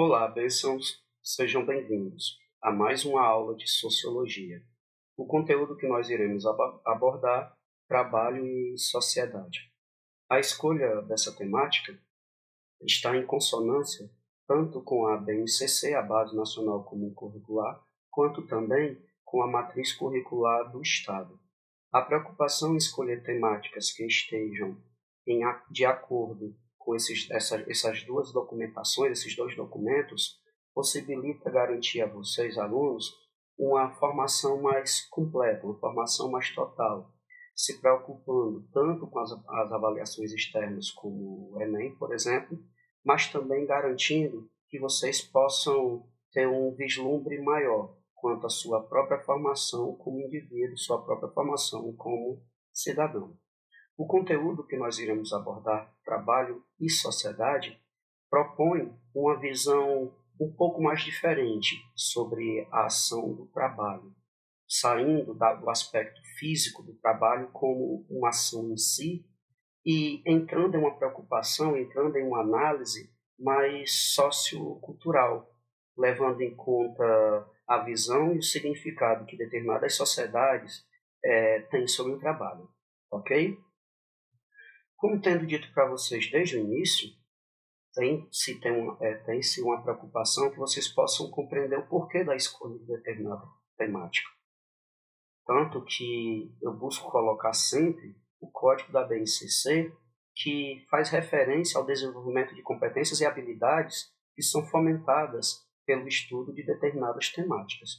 Olá, bênçãos, sejam bem-vindos a mais uma aula de Sociologia. O conteúdo que nós iremos abordar, trabalho e sociedade. A escolha dessa temática está em consonância tanto com a BNCC, a Base Nacional Comum Curricular, quanto também com a matriz curricular do Estado. A preocupação em escolher temáticas que estejam de acordo com essas duas documentações, esses dois documentos, possibilita garantir a vocês, alunos, uma formação mais completa, uma formação mais total, se preocupando tanto com as avaliações externas, como o Enem, por exemplo, mas também garantindo que vocês possam ter um vislumbre maior quanto à sua própria formação como indivíduo, sua própria formação como cidadão. O conteúdo que nós iremos abordar, trabalho e sociedade, propõe uma visão um pouco mais diferente sobre a ação do trabalho, saindo do aspecto físico do trabalho como uma ação em si e entrando em uma preocupação, entrando em uma análise mais sociocultural, levando em conta a visão e o significado que determinadas sociedades têm sobre o trabalho, ok? Como tendo dito para vocês desde o início, tem-se uma preocupação que vocês possam compreender o porquê da escolha de determinada temática. Tanto que eu busco colocar sempre o código da BNCC, que faz referência ao desenvolvimento de competências e habilidades que são fomentadas pelo estudo de determinadas temáticas.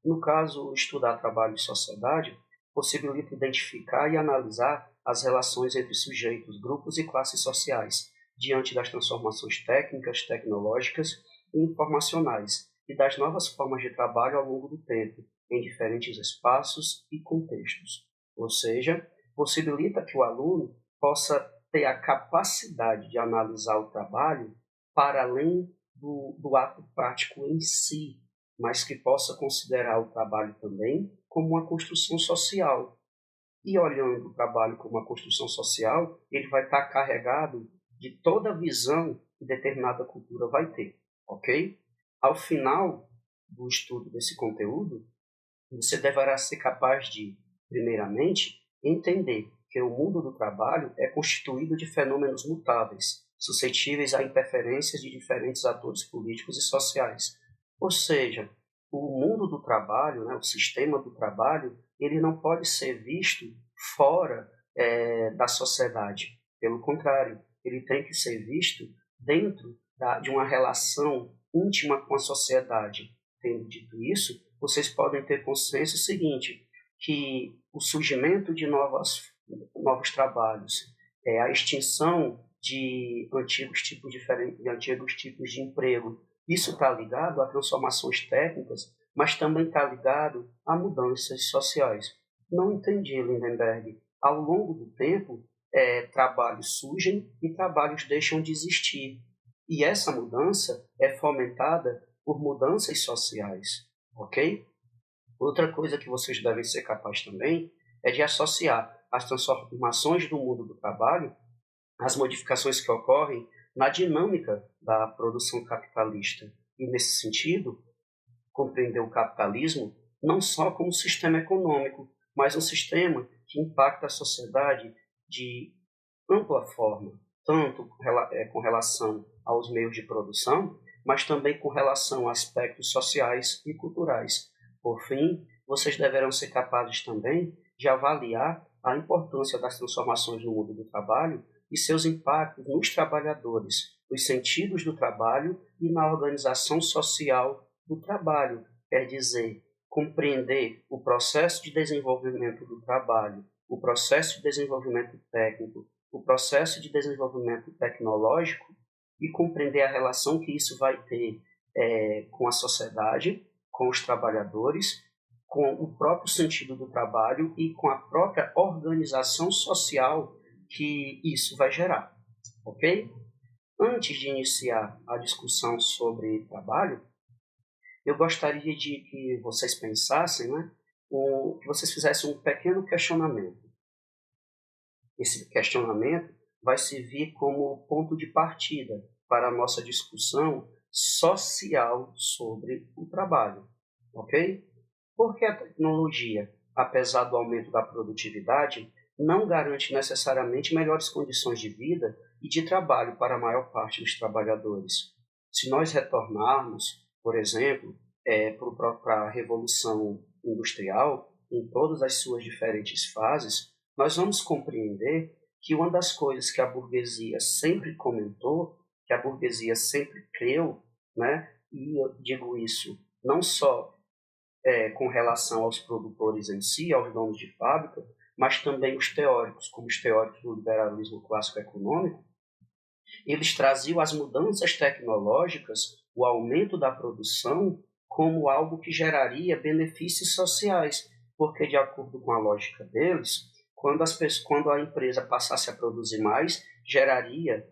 No caso, estudar trabalho e sociedade possibilita identificar e analisar as relações entre sujeitos, grupos e classes sociais, diante das transformações técnicas, tecnológicas e informacionais, e das novas formas de trabalho ao longo do tempo, em diferentes espaços e contextos. Ou seja, possibilita que o aluno possa ter a capacidade de analisar o trabalho para além do ato prático em si, mas que possa considerar o trabalho também como uma construção social. E olhando o trabalho como uma construção social, ele vai estar carregado de toda a visão que determinada cultura vai ter, ok? Ao final do estudo desse conteúdo, você deverá ser capaz de, primeiramente, entender que o mundo do trabalho é constituído de fenômenos mutáveis, suscetíveis a interferências de diferentes atores políticos e sociais. Ou seja, o mundo do trabalho, o sistema do trabalho, ele não pode ser visto fora da sociedade. Pelo contrário, ele tem que ser visto dentro de uma relação íntima com a sociedade. Tendo dito isso, vocês podem ter consciência seguinte, que o surgimento de novos trabalhos, a extinção de antigos tipos de emprego, isso está ligado a transformações técnicas, mas também está ligado a mudanças sociais. Não entendi, Lindenberg. Ao longo do tempo, trabalhos surgem e trabalhos deixam de existir. E essa mudança é fomentada por mudanças sociais, ok? Outra coisa que vocês devem ser capazes também é de associar as transformações do mundo do trabalho às modificações que ocorrem na dinâmica da produção capitalista. E, nesse sentido, compreender o capitalismo não só como sistema econômico, mas um sistema que impacta a sociedade de ampla forma, tanto com relação aos meios de produção, mas também com relação a aspectos sociais e culturais. Por fim, vocês deverão ser capazes também de avaliar a importância das transformações no mundo do trabalho e seus impactos nos trabalhadores, os sentidos do trabalho e na organização social do trabalho, quer dizer, compreender o processo de desenvolvimento do trabalho, o processo de desenvolvimento técnico, o processo de desenvolvimento tecnológico e compreender a relação que isso vai ter com a sociedade, com os trabalhadores, com o próprio sentido do trabalho e com a própria organização social que isso vai gerar, ok? Antes de iniciar a discussão sobre trabalho, eu gostaria de que vocês pensassem, que vocês fizessem um pequeno questionamento. Esse questionamento vai servir como ponto de partida para a nossa discussão social sobre o trabalho, ok? Porque a tecnologia, apesar do aumento da produtividade, não garante necessariamente melhores condições de vida e de trabalho para a maior parte dos trabalhadores. Se nós retornarmos, por exemplo, para a Revolução Industrial, em todas as suas diferentes fases, nós vamos compreender que uma das coisas que a burguesia sempre comentou, que a burguesia sempre creu, né? E eu digo isso não só com relação aos produtores em si, aos donos de fábrica, mas também os teóricos, como os teóricos do liberalismo clássico econômico, eles traziam as mudanças tecnológicas, o aumento da produção, como algo que geraria benefícios sociais, porque, de acordo com a lógica deles, quando a empresa passasse a produzir mais, geraria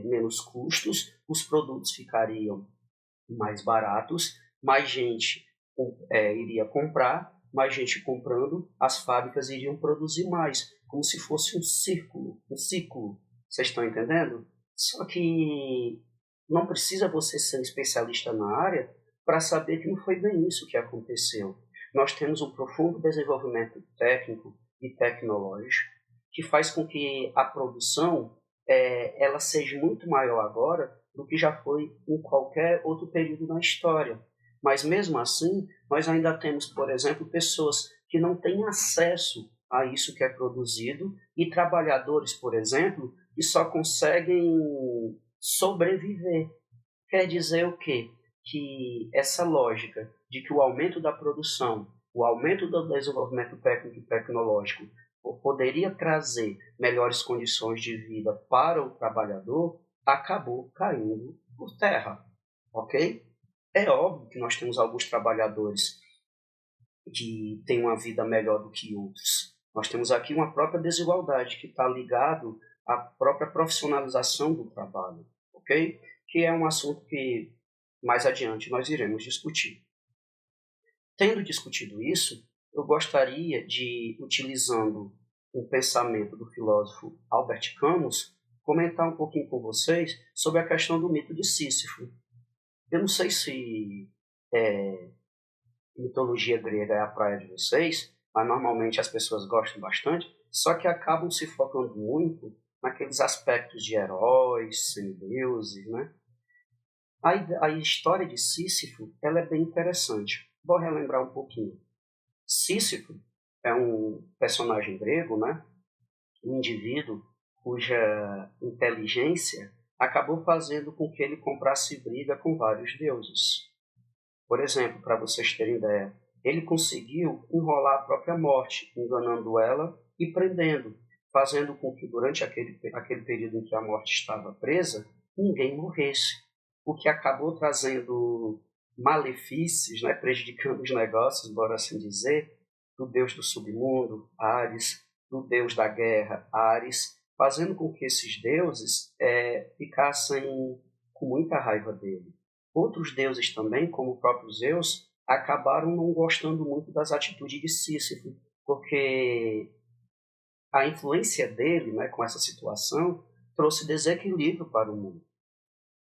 menos custos, os produtos ficariam mais baratos, mais gente iria comprar, mais gente comprando, as fábricas iriam produzir mais, como se fosse um ciclo. Vocês estão entendendo? Só que não precisa você ser um especialista na área para saber que não foi bem isso que aconteceu. Nós temos um profundo desenvolvimento técnico e tecnológico que faz com que a produção ela seja muito maior agora do que já foi em qualquer outro período na história. Mas mesmo assim, nós ainda temos, por exemplo, pessoas que não têm acesso a isso que é produzido e trabalhadores, por exemplo, que só conseguem sobreviver. Quer dizer o quê? Que essa lógica de que o aumento da produção, o aumento do desenvolvimento técnico e tecnológico poderia trazer melhores condições de vida para o trabalhador, acabou caindo por terra, ok? É óbvio que nós temos alguns trabalhadores que têm uma vida melhor do que outros. Nós temos aqui uma própria desigualdade que está ligado à própria profissionalização do trabalho, ok? Que é um assunto que mais adiante nós iremos discutir. Tendo discutido isso, eu gostaria de, utilizando o pensamento do filósofo Albert Camus, comentar um pouquinho com vocês sobre a questão do mito de Sísifo. Eu não sei se mitologia grega é a praia de vocês, mas normalmente as pessoas gostam bastante, só que acabam se focando muito naqueles aspectos de heróis, semideuses, né? A história de Sísifo ela é bem interessante. Vou relembrar um pouquinho. Sísifo é um personagem grego, né? Um indivíduo cuja inteligência acabou fazendo com que ele comprasse briga com vários deuses. Por exemplo, para vocês terem ideia, ele conseguiu enrolar a própria morte, enganando ela e prendendo, fazendo com que durante aquele período em que a morte estava presa, ninguém morresse, o que acabou trazendo malefícios, né, prejudicando os negócios, bora assim dizer, do deus do submundo, Ares, do deus da guerra, Ares, fazendo com que esses deuses ficassem com muita raiva dele. Outros deuses também, como o próprio Zeus, acabaram não gostando muito das atitudes de Sísifo, porque a influência dele, né, com essa situação, trouxe desequilíbrio para o mundo.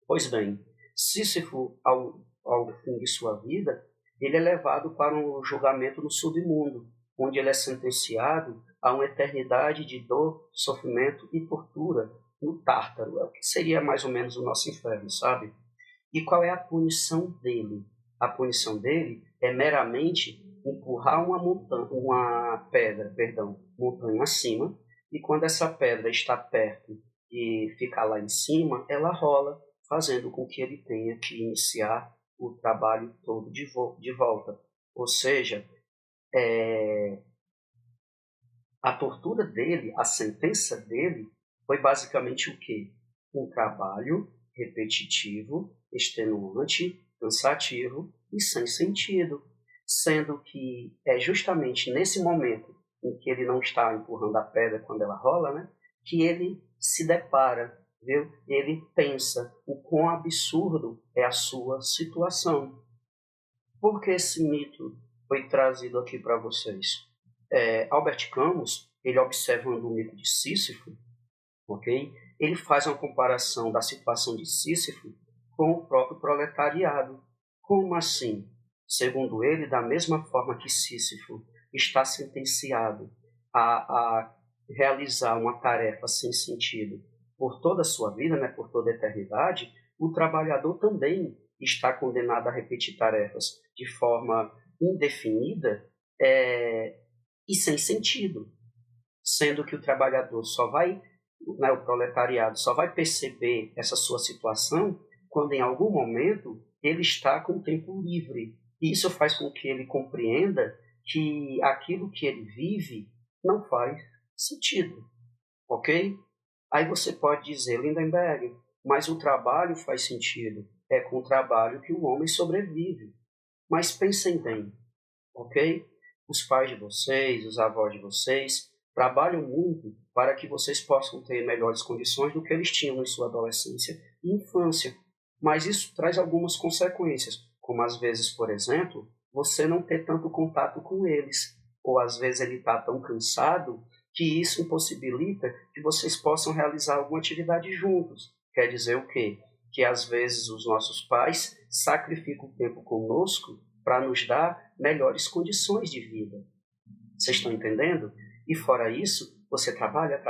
Pois bem, Sísifo, ao fim de sua vida, ele é levado para um julgamento no submundo, onde ele é sentenciado a uma eternidade de dor, sofrimento e tortura no Tártaro, o que seria mais ou menos o nosso inferno, sabe? E qual é a punição dele? A punição dele é meramente empurrar uma montanha acima, e quando essa pedra está perto e ficar lá em cima, ela rola, fazendo com que ele tenha que iniciar o trabalho todo de volta. Ou seja, a tortura dele, a sentença dele, foi basicamente o quê? Um trabalho repetitivo, extenuante, cansativo e sem sentido. Sendo que é justamente nesse momento em que ele não está empurrando a pedra quando ela rola, né, que ele se depara, viu? Ele pensa o quão absurdo é a sua situação. Por que esse mito foi trazido aqui para vocês? Albert Camus, ele observando o mito de Sísifo, ok? Ele faz uma comparação da situação de Sísifo com o próprio proletariado. Como assim? Segundo ele, da mesma forma que Sísifo está sentenciado a realizar uma tarefa sem sentido por toda a sua vida, né, por toda a eternidade, o trabalhador também está condenado a repetir tarefas de forma indefinida e sem sentido, sendo que o trabalhador só vai, né, o proletariado só vai perceber essa sua situação quando em algum momento ele está com o tempo livre. E isso faz com que ele compreenda que aquilo que ele vive não faz sentido, ok? Aí você pode dizer, Lindenberg, mas o trabalho faz sentido. É com o trabalho que o homem sobrevive. Mas pensem bem, ok? Os pais de vocês, os avós de vocês, trabalham muito para que vocês possam ter melhores condições do que eles tinham em sua adolescência e infância. Mas isso traz algumas consequências, como às vezes, por exemplo, você não ter tanto contato com eles, ou às vezes ele está tão cansado que isso impossibilita que vocês possam realizar alguma atividade juntos. Quer dizer o quê? Que às vezes os nossos pais sacrificam o tempo conosco para nos dar melhores condições de vida. Vocês estão entendendo? E fora isso, você trabalha,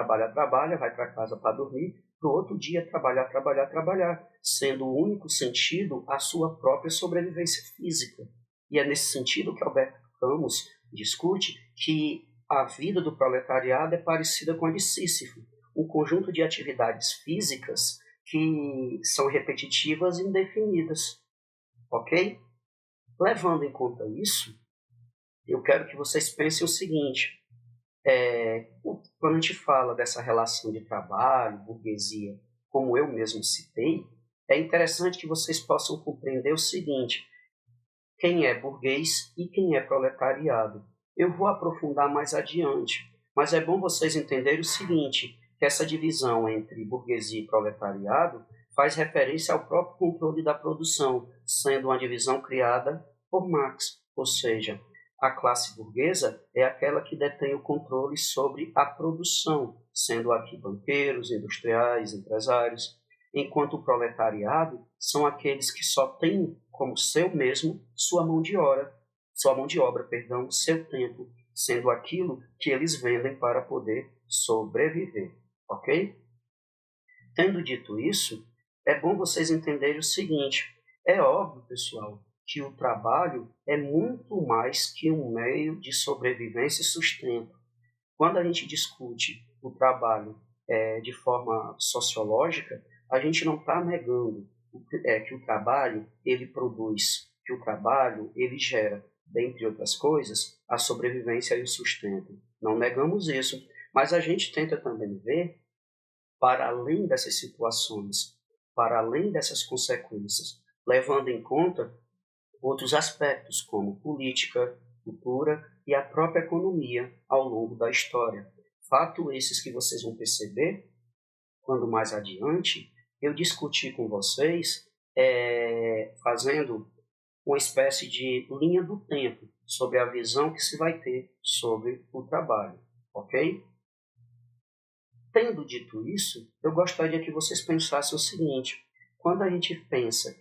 vai para casa para dormir, no outro dia trabalhar, sendo o único sentido a sua própria sobrevivência física. E é nesse sentido que Alberto Camus discute que a vida do proletariado é parecida com a de Sísifo, um conjunto de atividades físicas que são repetitivas e indefinidas. Ok? Levando em conta isso, eu quero que vocês pensem o seguinte: quando a gente fala dessa relação de trabalho, burguesia, como eu mesmo citei, é interessante que vocês possam compreender o seguinte: quem é burguês e quem é proletariado. Eu vou aprofundar mais adiante, mas é bom vocês entenderem o seguinte, que essa divisão entre burguesia e proletariado faz referência ao próprio controle da produção, sendo uma divisão criada por Marx, ou seja, a classe burguesa é aquela que detém o controle sobre a produção, sendo aqui banqueiros, industriais, empresários, enquanto o proletariado são aqueles que só têm como seu mesmo sua mão de obra, seu tempo, sendo aquilo que eles vendem para poder sobreviver, ok? Tendo dito isso, é bom vocês entenderem o seguinte: é óbvio, pessoal, que o trabalho é muito mais que um meio de sobrevivência e sustento. Quando a gente discute o trabalho de forma sociológica, a gente não está negando que o trabalho ele produz, que o trabalho ele gera, dentre outras coisas, a sobrevivência e o sustento. Não negamos isso, mas a gente tenta também ver para além dessas situações, para além dessas consequências, levando em conta outros aspectos, como política, cultura e a própria economia ao longo da história. Fato esses que vocês vão perceber quando mais adiante eu discutir com vocês, fazendo uma espécie de linha do tempo sobre a visão que se vai ter sobre o trabalho, ok? Tendo dito isso, eu gostaria que vocês pensassem o seguinte: quando a gente pensa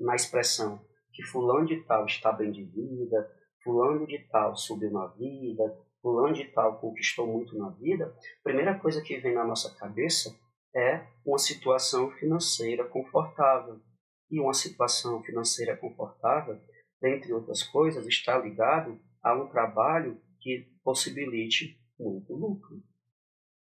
na expressão que fulano de tal está bem de vida, fulano de tal subiu na vida, fulano de tal conquistou muito na vida, a primeira coisa que vem na nossa cabeça é uma situação financeira confortável. E uma situação financeira confortável, dentre outras coisas, está ligado a um trabalho que possibilite muito lucro.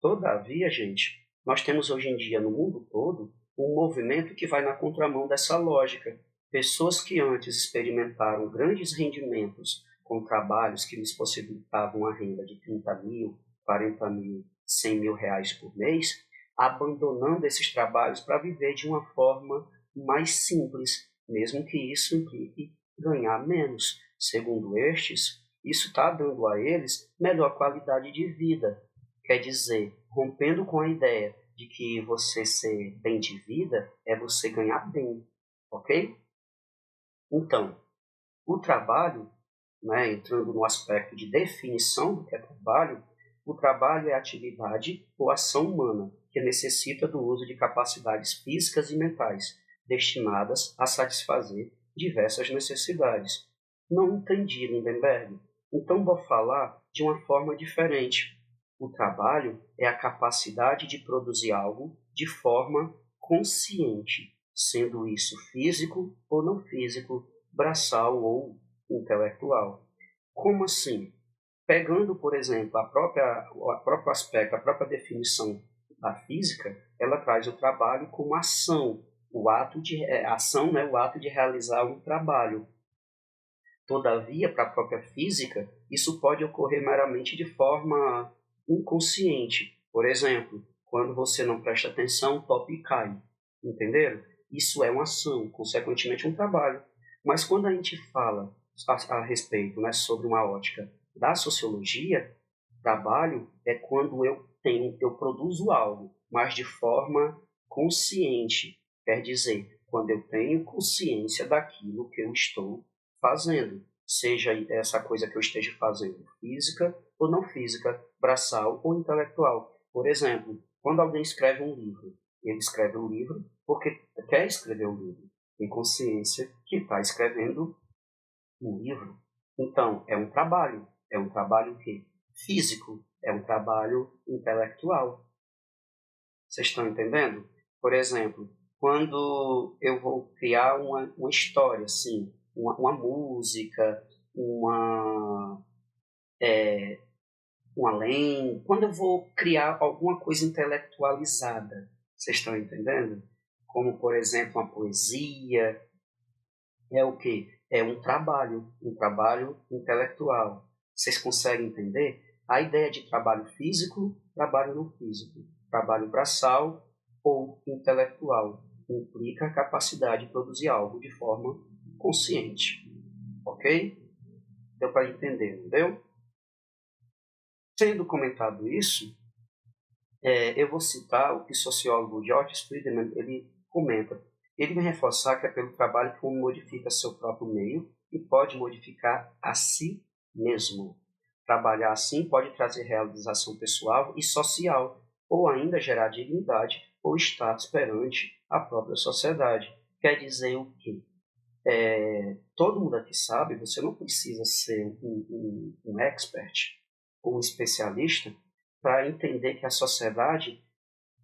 Todavia, gente, nós temos hoje em dia no mundo todo um movimento que vai na contramão dessa lógica. Pessoas que antes experimentaram grandes rendimentos com trabalhos que lhes possibilitavam a renda de 30 mil, 40 mil, 100 mil reais por mês, abandonando esses trabalhos para viver de uma forma mais simples, mesmo que isso implique ganhar menos. Segundo estes, isso está dando a eles melhor qualidade de vida. Quer dizer, rompendo com a ideia de que você ser bem de vida é você ganhar bem, ok? Então, o trabalho, entrando no aspecto de definição do que é trabalho, o trabalho é atividade ou ação humana que necessita do uso de capacidades físicas e mentais, destinadas a satisfazer diversas necessidades. Não entendi, Lindenberg. Então vou falar de uma forma diferente. O trabalho é a capacidade de produzir algo de forma consciente, sendo isso físico ou não físico, braçal ou intelectual. Como assim? Pegando, por exemplo, o próprio aspecto, a própria definição da física, ela traz o trabalho como ação, o ato de ação, né, o ato de realizar um trabalho. Todavia, para a própria física, isso pode ocorrer meramente de forma inconsciente. Por exemplo, quando você não presta atenção, topa e cai. Entenderam? Isso é uma ação, consequentemente um trabalho. Mas quando a gente fala a respeito, né, sobre uma ótica da sociologia, trabalho é quando eu produzo algo, mas de forma consciente. Quer dizer, quando eu tenho consciência daquilo que eu estou fazendo, seja essa coisa que eu esteja fazendo física ou não física, braçal ou intelectual. Por exemplo, quando alguém escreve um livro, ele escreve um livro porque quer escrever um livro, tem consciência que está escrevendo um livro. Então, é um trabalho. É um trabalho que físico, é um trabalho intelectual. Vocês estão entendendo? Por exemplo, quando eu vou criar uma história, assim, uma música, um além, quando eu vou criar alguma coisa intelectualizada, vocês estão entendendo? Como, por exemplo, uma poesia, é o quê? É um trabalho intelectual. Vocês conseguem entender? A ideia de trabalho físico, trabalho não físico, trabalho braçal ou intelectual implica a capacidade de produzir algo de forma consciente. Ok? Deu para entender, não deu? Tendo comentado isso, eu vou citar o que o sociólogo George Friedman ele comenta. Ele vai reforçar que é pelo trabalho que o homem modifica seu próprio meio e pode modificar a si mesmo. Trabalhar assim pode trazer realização pessoal e social, ou ainda gerar dignidade ou status perante a própria sociedade. Quer dizer o quê? Todo mundo aqui sabe, você não precisa ser um expert ou um especialista para entender que a sociedade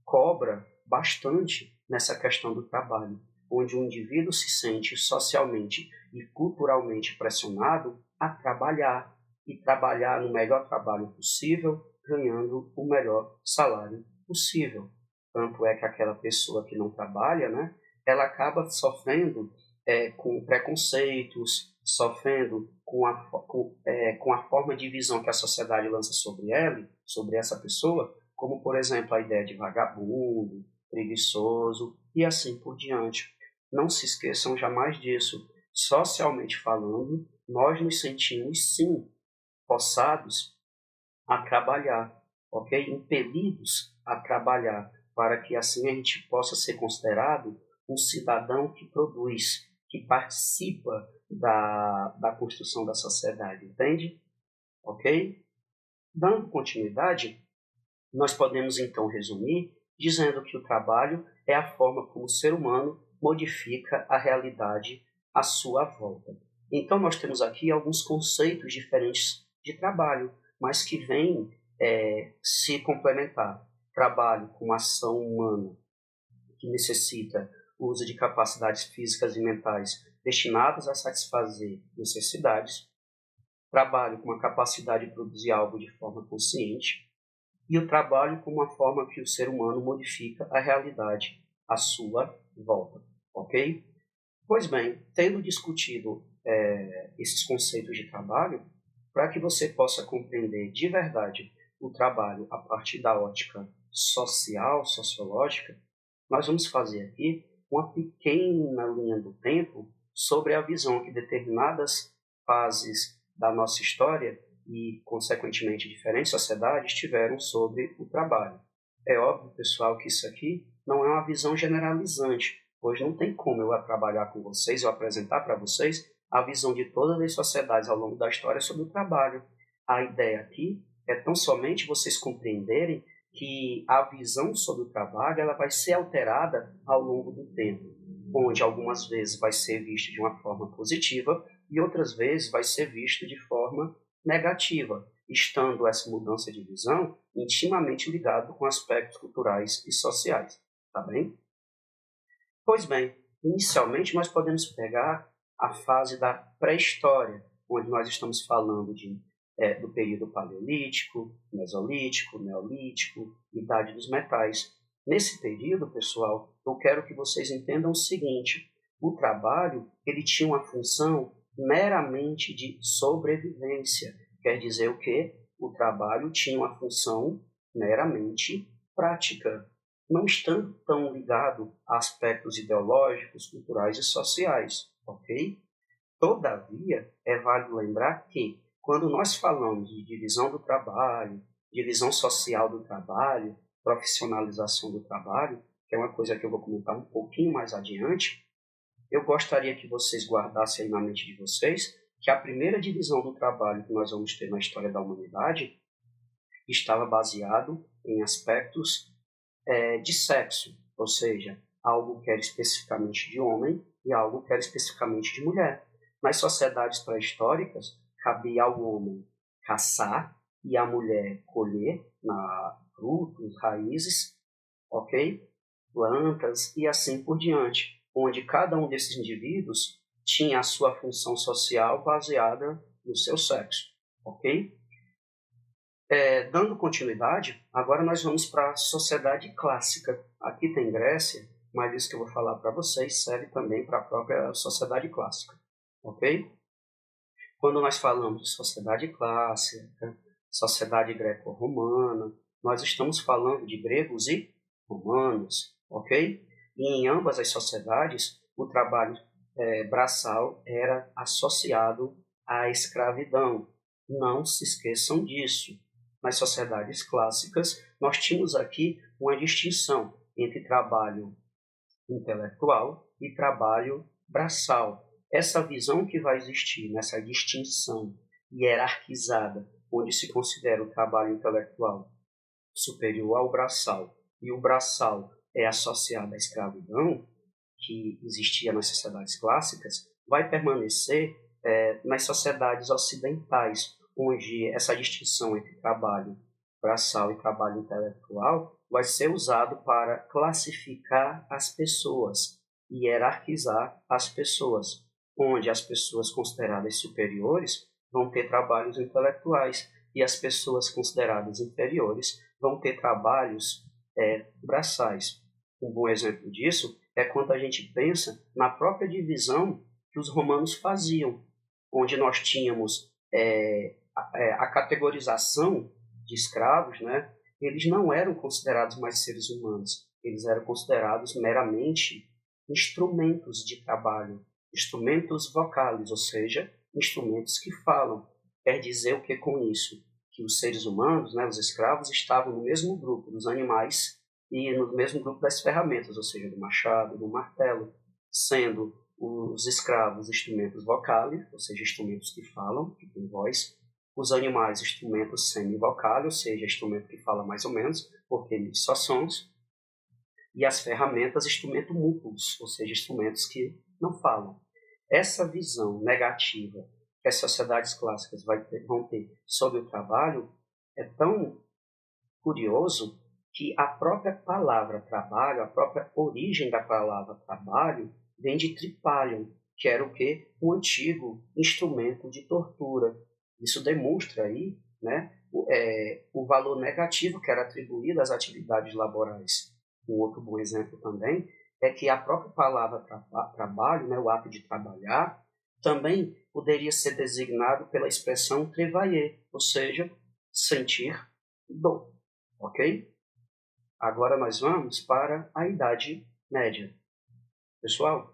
cobra bastante nessa questão do trabalho, onde o indivíduo se sente socialmente e culturalmente pressionado a trabalhar e trabalhar no melhor trabalho possível, ganhando o melhor salário possível. Tanto é que aquela pessoa que não trabalha, né, ela acaba sofrendo com preconceitos, sofrendo com a forma de visão que a sociedade lança sobre ela, sobre essa pessoa, como, por exemplo, a ideia de vagabundo, preguiçoso e assim por diante. Não se esqueçam jamais disso. Socialmente falando, nós nos sentimos, sim, forçados a trabalhar, ok? Impelidos a trabalhar, para que assim a gente possa ser considerado um cidadão que produz, que participa da construção da sociedade, entende? Ok? Dando continuidade, nós podemos então resumir dizendo que o trabalho é a forma como o ser humano modifica a realidade à sua volta. Então nós temos aqui alguns conceitos diferentes de trabalho, mas que vêm se complementar. Trabalho com ação humana, que necessita o uso de capacidades físicas e mentais destinadas a satisfazer necessidades. Trabalho com a capacidade de produzir algo de forma consciente, e o trabalho como uma forma que o ser humano modifica a realidade à sua volta, ok? Pois bem, tendo discutido esses conceitos de trabalho, para que você possa compreender de verdade o trabalho a partir da ótica social, sociológica, nós vamos fazer aqui uma pequena linha do tempo sobre a visão que determinadas fases da nossa história e, consequentemente, diferentes sociedades tiveram sobre o trabalho. É óbvio, pessoal, que isso aqui não é uma visão generalizante, pois não tem como eu trabalhar com vocês, eu apresentar para vocês a visão de todas as sociedades ao longo da história sobre o trabalho. A ideia aqui é tão somente vocês compreenderem que a visão sobre o trabalho ela vai ser alterada ao longo do tempo, onde algumas vezes vai ser visto de uma forma positiva e outras vezes vai ser visto de forma negativa, estando essa mudança de visão intimamente ligado com aspectos culturais e sociais, tá bem? Pois bem, inicialmente nós podemos pegar a fase da pré-história, onde nós estamos falando do período paleolítico, mesolítico, neolítico, idade dos metais. Nesse período, pessoal, eu quero que vocês entendam o seguinte: o trabalho ele tinha uma função meramente de sobrevivência. Quer dizer o quê? O trabalho tinha uma função meramente prática, não estando tão ligado a aspectos ideológicos, culturais e sociais, ok? Todavia, é válido lembrar que, quando nós falamos de divisão do trabalho, divisão social do trabalho, profissionalização do trabalho, que é uma coisa que eu vou comentar um pouquinho mais adiante, eu gostaria que vocês guardassem aí na mente de vocês que a primeira divisão do trabalho que nós vamos ter na história da humanidade estava baseado em aspectos de sexo, ou seja, algo que era especificamente de homem e algo que era especificamente de mulher. Nas sociedades pré-históricas, cabia ao homem caçar e à mulher colher frutos, raízes, ok? Plantas e assim por diante, onde cada um desses indivíduos tinha a sua função social baseada no seu sexo, ok? Dando continuidade, agora nós vamos para a sociedade clássica. Aqui tem Grécia, mas isso que eu vou falar para vocês serve também para a própria sociedade clássica, ok? Quando nós falamos de sociedade clássica, sociedade greco-romana, nós estamos falando de gregos e romanos, ok? E em ambas as sociedades, o trabalho braçal era associado à escravidão. Não se esqueçam disso. Nas sociedades clássicas, nós tínhamos aqui uma distinção entre trabalho intelectual e trabalho braçal. Essa visão que vai existir nessa distinção hierarquizada, onde se considera o trabalho intelectual superior ao braçal, e o braçal é associado à escravidão, que existia nas sociedades clássicas, vai permanecer nas sociedades ocidentais, onde essa distinção entre trabalho braçal e trabalho intelectual vai ser usado para classificar as pessoas, hierarquizar as pessoas, onde as pessoas consideradas superiores vão ter trabalhos intelectuais e as pessoas consideradas inferiores vão ter trabalhos braçais. Um bom exemplo disso é quando a gente pensa na própria divisão que os romanos faziam, onde nós tínhamos a categorização de escravos, né? Eles não eram considerados mais seres humanos, eles eram considerados meramente instrumentos de trabalho, instrumentos vocais, ou seja, instrumentos que falam. Quer dizer o que com isso? Que os seres humanos, né, os escravos, estavam no mesmo grupo dos animais e no mesmo grupo das ferramentas, ou seja, do machado, do martelo, sendo os escravos instrumentos vocais, ou seja, instrumentos que falam, que têm voz, os animais instrumentos semivocais, ou seja, instrumento que fala mais ou menos, porque emite só sons, e as ferramentas instrumentos mútuos, ou seja, instrumentos que não falam. Essa visão negativa que as sociedades clássicas vão ter sobre o trabalho é tão curioso que a própria palavra trabalho, a própria origem da palavra trabalho, vem de tripalium, que era o quê? Um antigo instrumento de tortura. Isso demonstra aí, né, o valor negativo que era atribuído às atividades laborais. Um outro bom exemplo também é que a própria palavra trabalho, né, o ato de trabalhar, também poderia ser designado pela expressão travailler, ou seja, sentir dor. Ok? Agora nós vamos para a Idade Média. Pessoal,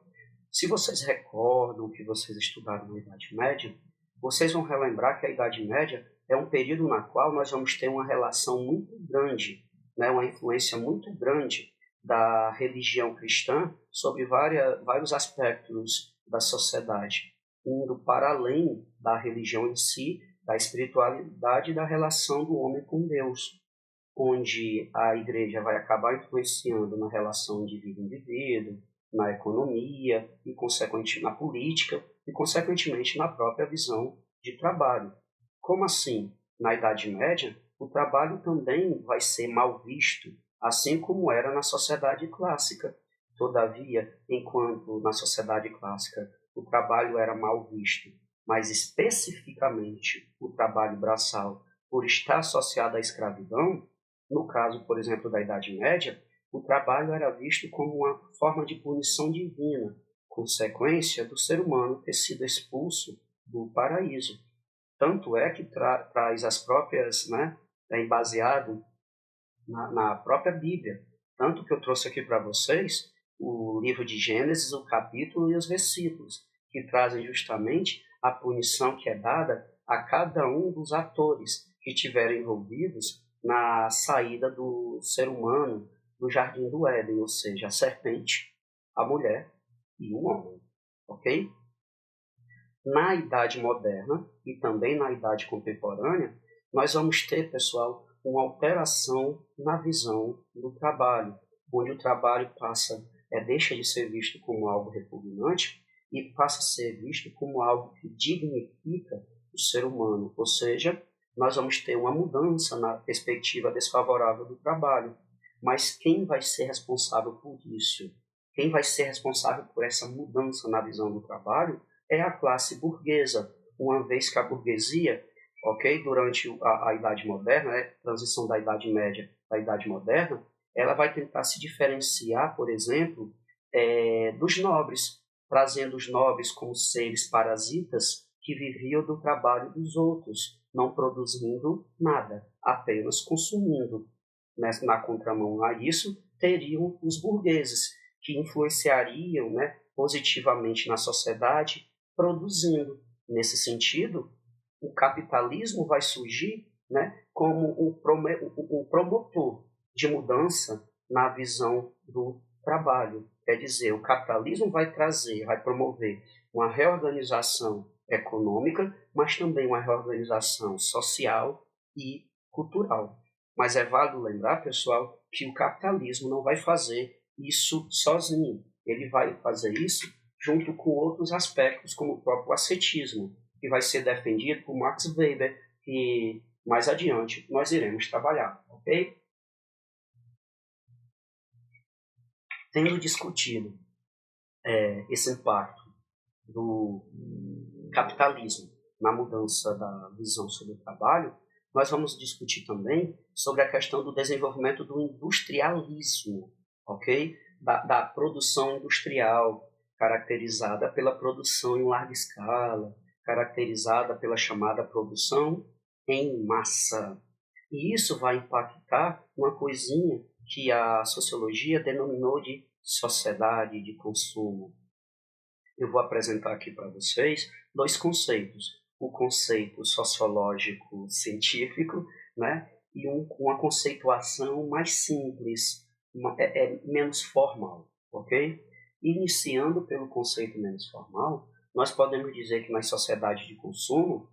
se vocês recordam que vocês estudaram na Idade Média, vocês vão relembrar que a Idade Média é um período na qual nós vamos ter uma relação muito grande, né, uma influência muito grande da religião cristã sobre vários aspectos da sociedade, indo para além da religião em si da espiritualidade e da relação do homem com Deus, onde a igreja vai acabar influenciando na relação indivíduo-indivíduo, na economia, e consequentemente na política, e consequentemente na própria visão de trabalho. Como assim? Na Idade Média, o trabalho também vai ser mal visto, assim como era na sociedade clássica. Todavia, enquanto na sociedade clássica o trabalho era mal visto, mas especificamente o trabalho braçal, por estar associado à escravidão, no caso, por exemplo, da Idade Média, o trabalho era visto como uma forma de punição divina, consequência do ser humano ter sido expulso do paraíso. Tanto é que traz as próprias, é baseado na própria Bíblia. Tanto que eu trouxe aqui para vocês o livro de Gênesis, o capítulo e os versículos, que trazem justamente a punição que é dada a cada um dos atores que estiverem envolvidos na saída do ser humano do jardim do Éden, ou seja, a serpente, a mulher e o homem, ok? Na Idade Moderna e também na Idade Contemporânea, nós vamos ter, pessoal, uma alteração na visão do trabalho, onde o trabalho deixa de ser visto como algo repugnante e passa a ser visto como algo que dignifica o ser humano, ou seja, nós vamos ter uma mudança na perspectiva desfavorável do trabalho. Mas quem vai ser responsável por isso? Quem vai ser responsável por essa mudança na visão do trabalho é a classe burguesa, uma vez que a burguesia, durante a Idade Moderna, transição da Idade Média à Idade Moderna, ela vai tentar se diferenciar, por exemplo, dos nobres, trazendo os nobres como seres parasitas que viviam do trabalho dos outros, não produzindo nada, apenas consumindo. Na contramão a isso, teriam os burgueses, que influenciariam positivamente na sociedade, produzindo. Nesse sentido, o capitalismo vai surgir como um promotor de mudança na visão do trabalho. Quer dizer, o capitalismo vai promover uma reorganização econômica, mas também uma reorganização social e cultural. Mas é válido lembrar, pessoal, que o capitalismo não vai fazer isso sozinho. Ele vai fazer isso junto com outros aspectos, como o próprio ascetismo, que vai ser defendido por Max Weber, que mais adiante nós iremos trabalhar, ok? Tendo discutido esse impacto do capitalismo na mudança da visão sobre o trabalho, nós vamos discutir também sobre a questão do desenvolvimento do industrialismo, ok? Da produção industrial, caracterizada pela produção em larga escala, caracterizada pela chamada produção em massa. E isso vai impactar uma coisinha que a sociologia denominou de sociedade de consumo. Eu vou apresentar aqui para vocês dois conceitos. O conceito sociológico científico, e uma conceituação mais simples, menos formal, ok? Iniciando pelo conceito menos formal, nós podemos dizer que na sociedade de consumo,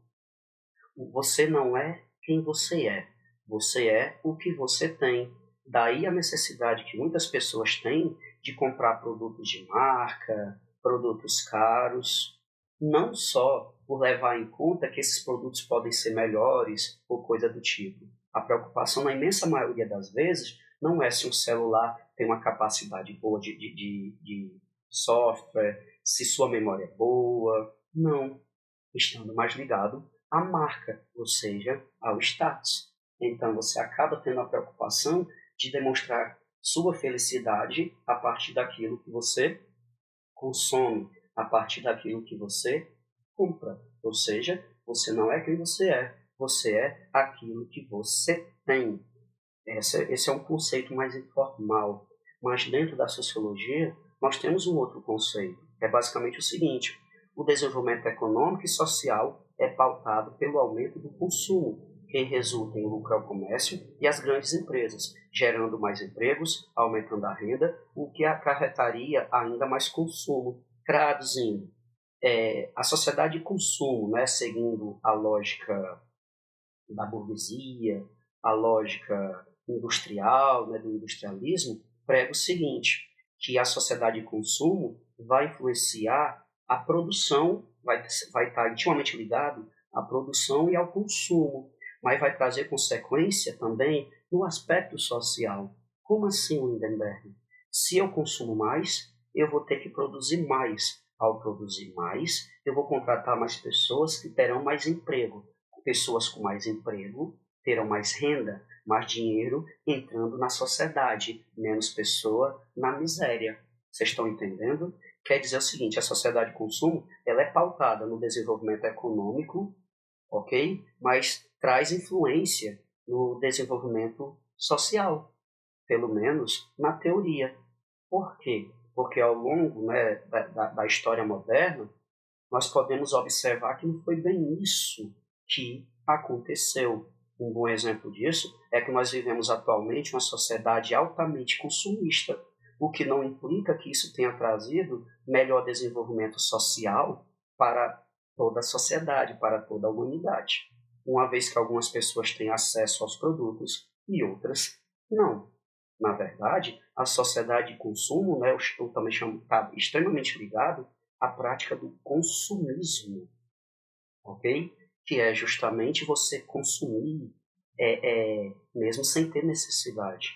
você não é quem você é o que você tem. Daí a necessidade que muitas pessoas têm de comprar produtos de marca, produtos caros, não só por levar em conta que esses produtos podem ser melhores ou coisa do tipo. A preocupação, na imensa maioria das vezes, não é se um celular tem uma capacidade boa de software, se sua memória é boa. Não. Estando mais ligado à marca, ou seja, ao status. Então, você acaba tendo a preocupação de demonstrar sua felicidade a partir daquilo que você consome, a partir daquilo que você compra. Ou seja, você não é quem você é aquilo que você tem. Esse é um conceito mais informal, mas dentro da sociologia nós temos um outro conceito, que é basicamente o seguinte: o desenvolvimento econômico e social é pautado pelo aumento do consumo, que resulta em lucro ao comércio e às grandes empresas, gerando mais empregos, aumentando a renda, o que acarretaria ainda mais consumo. Traduzindo, a sociedade de consumo, né, seguindo a lógica da burguesia, a lógica industrial, né, do industrialismo, prega o seguinte, que a sociedade de consumo vai influenciar a produção, vai estar intimamente ligado à produção e ao consumo, mas vai trazer consequência também no aspecto social. Como assim, Lindenberg? Se eu consumo mais, eu vou ter que produzir mais. Ao produzir mais, eu vou contratar mais pessoas que terão mais emprego. Pessoas com mais emprego terão mais renda, mais dinheiro entrando na sociedade, menos pessoa na miséria. Vocês estão entendendo? Quer dizer o seguinte, a sociedade de consumo ela é pautada no desenvolvimento econômico, ok? Mas traz influência no desenvolvimento social, pelo menos na teoria. Por quê? Porque ao longo, né, da história moderna, nós podemos observar que não foi bem isso que aconteceu. Um bom exemplo disso é que nós vivemos atualmente uma sociedade altamente consumista, o que não implica que isso tenha trazido melhor desenvolvimento social para toda a sociedade, para toda a humanidade. Uma vez que algumas pessoas têm acesso aos produtos e outras não. Na verdade, a sociedade de consumo, né, eu também chamo, está extremamente ligado à prática do consumismo, ok? Que é justamente você consumir mesmo sem ter necessidade.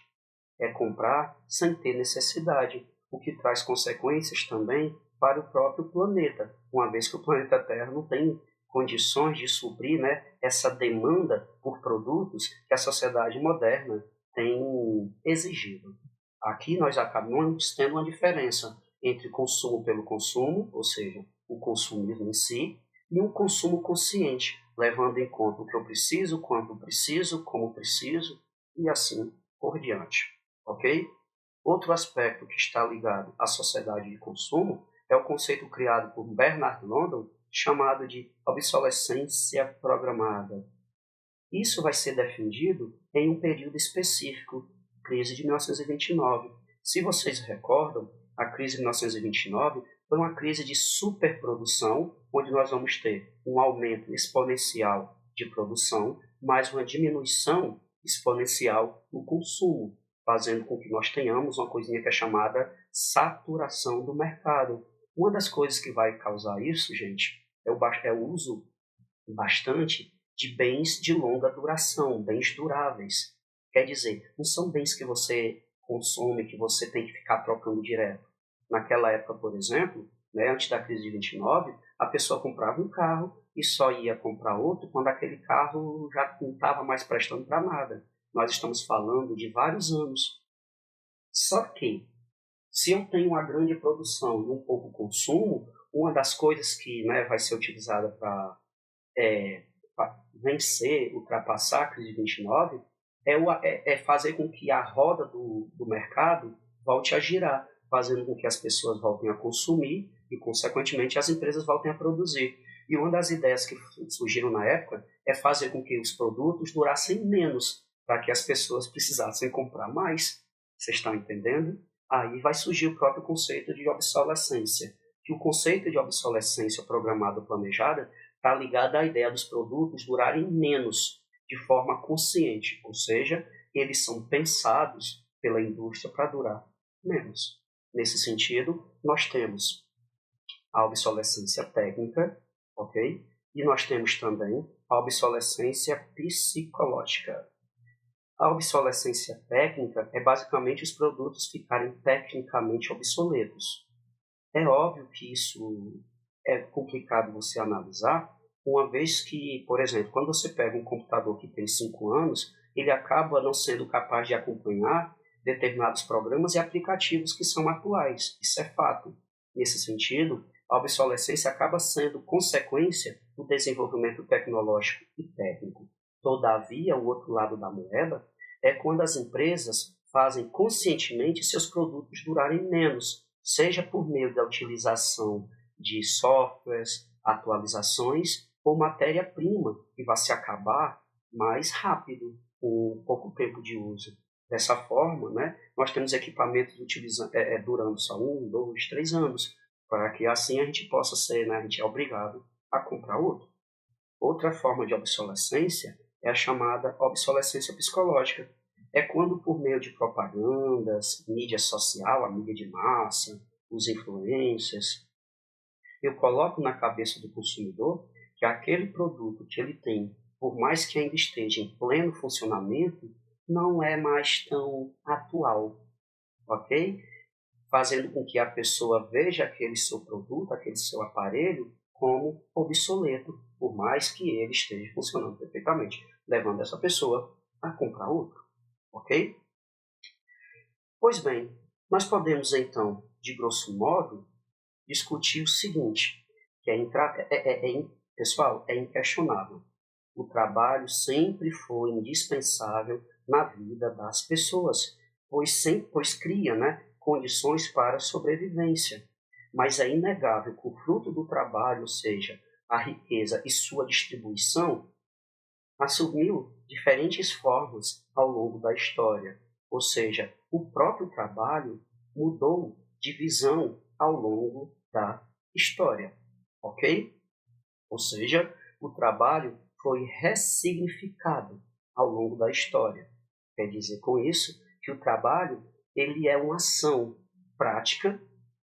É comprar sem ter necessidade, o que traz consequências também para o próprio planeta, uma vez que o planeta Terra não tem condições de suprir, né, essa demanda por produtos que a sociedade moderna tem exigido. Aqui nós acabamos tendo uma diferença entre consumo pelo consumo, ou seja, o consumismo em si, e um consumo consciente, levando em conta o que eu preciso, quanto preciso, como preciso, e assim por diante. Ok? Outro aspecto que está ligado à sociedade de consumo é o conceito criado por Bernard London, chamado de obsolescência programada. Isso vai ser defendido em um período específico, crise de 1929. Se vocês recordam, a crise de 1929 foi uma crise de superprodução, onde nós vamos ter um aumento exponencial de produção, mais uma diminuição exponencial no consumo, fazendo com que nós tenhamos uma coisinha que é chamada saturação do mercado. Uma das coisas que vai causar isso, gente, é o uso bastante de bens de longa duração, bens duráveis. Quer dizer, não são bens que você consome, que você tem que ficar trocando direto. Naquela época, por exemplo, né, antes da crise de 29, a pessoa comprava um carro e só ia comprar outro quando aquele carro já não estava mais prestando para nada. Nós estamos falando de vários anos. Só que, se eu tenho uma grande produção e um pouco consumo, uma das coisas que, né, vai ser utilizada para vencer, ultrapassar a crise de 29, é fazer com que a roda do mercado volte a girar, fazendo com que as pessoas voltem a consumir e, consequentemente, as empresas voltem a produzir. E uma das ideias que surgiram na época é fazer com que os produtos durassem menos, para que as pessoas precisassem comprar mais. Vocês estão entendendo? Aí vai surgir o próprio conceito de obsolescência, que o conceito de obsolescência programada ou planejada está ligado à ideia dos produtos durarem menos, de forma consciente, ou seja, eles são pensados pela indústria para durar menos. Nesse sentido, nós temos a obsolescência técnica, ok? E nós temos também a obsolescência psicológica. A obsolescência técnica é basicamente os produtos ficarem tecnicamente obsoletos. É óbvio que isso é complicado você analisar, uma vez que, por exemplo, quando você pega um computador que tem 5 anos, ele acaba não sendo capaz de acompanhar determinados programas e aplicativos que são atuais. Isso é fato. Nesse sentido, a obsolescência acaba sendo consequência do desenvolvimento tecnológico e técnico. Todavia, o outro lado da moeda é quando as empresas fazem conscientemente seus produtos durarem menos, seja por meio da utilização de softwares, atualizações ou matéria-prima que vai se acabar mais rápido, com pouco tempo de uso. Dessa forma, né, nós temos equipamentos durando só 1, 2, 3 anos. para que assim a gente possa ser, né, a gente é obrigado a comprar outro. Outra forma de obsolescência é a chamada obsolescência psicológica. É quando, por meio de propagandas, mídia social, a mídia de massa, os influencers, eu coloco na cabeça do consumidor que aquele produto que ele tem, por mais que ainda esteja em pleno funcionamento, não é mais tão atual, ok? Fazendo com que a pessoa veja aquele seu produto, aquele seu aparelho, como obsoleto, por mais que ele esteja funcionando perfeitamente, levando essa pessoa a comprar outro, ok? Pois bem, nós podemos então, de grosso modo, discutir o seguinte, que pessoal, é inquestionável. O trabalho sempre foi indispensável na vida das pessoas, pois cria, né, condições para a sobrevivência. Mas é inegável que o fruto do trabalho, ou seja, a riqueza e sua distribuição, assumiu diferentes formas ao longo da história. Ou seja, o próprio trabalho mudou de visão ao longo da história, ok? Ou seja, o trabalho foi ressignificado ao longo da história. Quer dizer com isso que o trabalho ele é uma ação prática,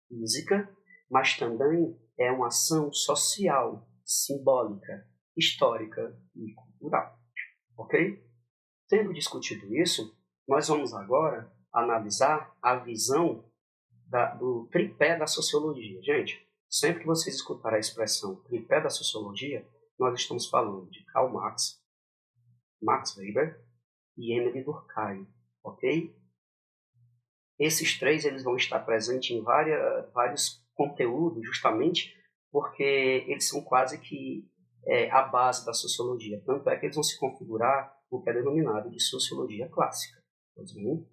física, mas também é uma ação social, simbólica, histórica e cultural. Ok? Tendo discutido isso, nós vamos agora analisar a visão do tripé da sociologia. Gente, sempre que vocês escutarem a expressão tripé da sociologia, nós estamos falando de Karl Marx, Max Weber e Emile Durkheim, ok? Esses três eles vão estar presentes em vários conteúdos, justamente porque eles são quase que a base da sociologia. Tanto é que eles vão se configurar o que é denominado de sociologia clássica. Pois bem,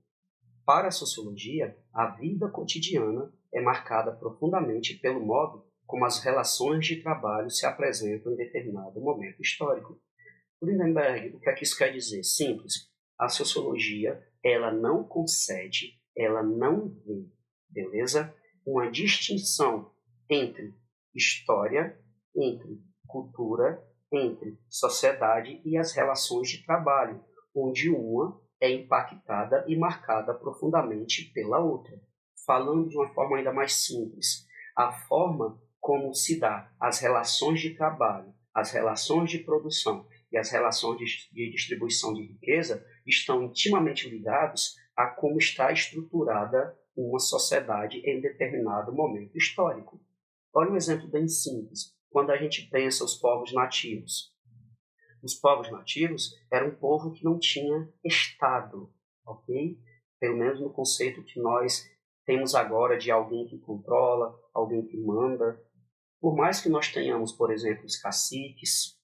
para a sociologia, a vida cotidiana é marcada profundamente pelo modo como as relações de trabalho se apresentam em determinado momento histórico. Lindenberg, o que é que isso quer dizer? Simples. A sociologia, ela não concede, ela não vê, beleza? Uma distinção entre história, entre cultura, entre sociedade e as relações de trabalho, onde uma é impactada e marcada profundamente pela outra. Falando de uma forma ainda mais simples, a forma como se dá as relações de trabalho, as relações de produção e as relações de distribuição de riqueza estão intimamente ligados a como está estruturada uma sociedade em determinado momento histórico. Olha um exemplo bem simples. Quando a gente pensa os povos nativos. Os povos nativos eram um povo que não tinha Estado, ok? Pelo menos no conceito que nós temos agora de alguém que controla, alguém que manda. Por mais que nós tenhamos, por exemplo, os caciques,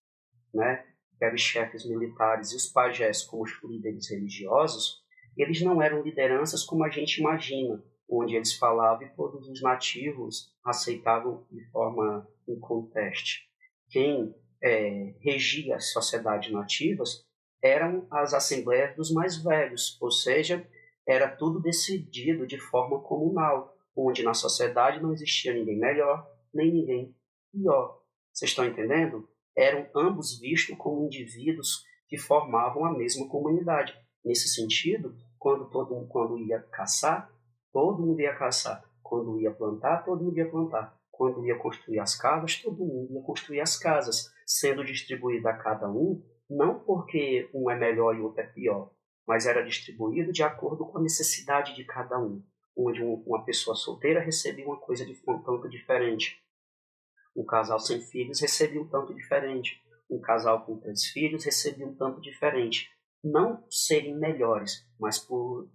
né, que eram os chefes militares, e os pajés como os líderes religiosos, eles não eram lideranças como a gente imagina, onde eles falavam e todos os nativos aceitavam de forma inconteste. Quem regia as sociedades nativas eram as assembleias dos mais velhos, ou seja, era tudo decidido de forma comunal, onde na sociedade não existia ninguém melhor, nem ninguém pior. Vocês estão entendendo? Eram ambos vistos como indivíduos que formavam a mesma comunidade. Nesse sentido, quando ia caçar, todo mundo ia caçar. Quando ia plantar, todo mundo ia plantar. Quando ia construir as casas, todo mundo ia construir as casas, sendo distribuído a cada um, não porque um é melhor e o outro é pior, mas era distribuído de acordo com a necessidade de cada um, onde uma pessoa solteira recebia uma coisa de um tanto diferente. Um casal sem filhos recebia um tanto diferente. Um casal com 3 filhos recebia um tanto diferente. Não por serem melhores, mas por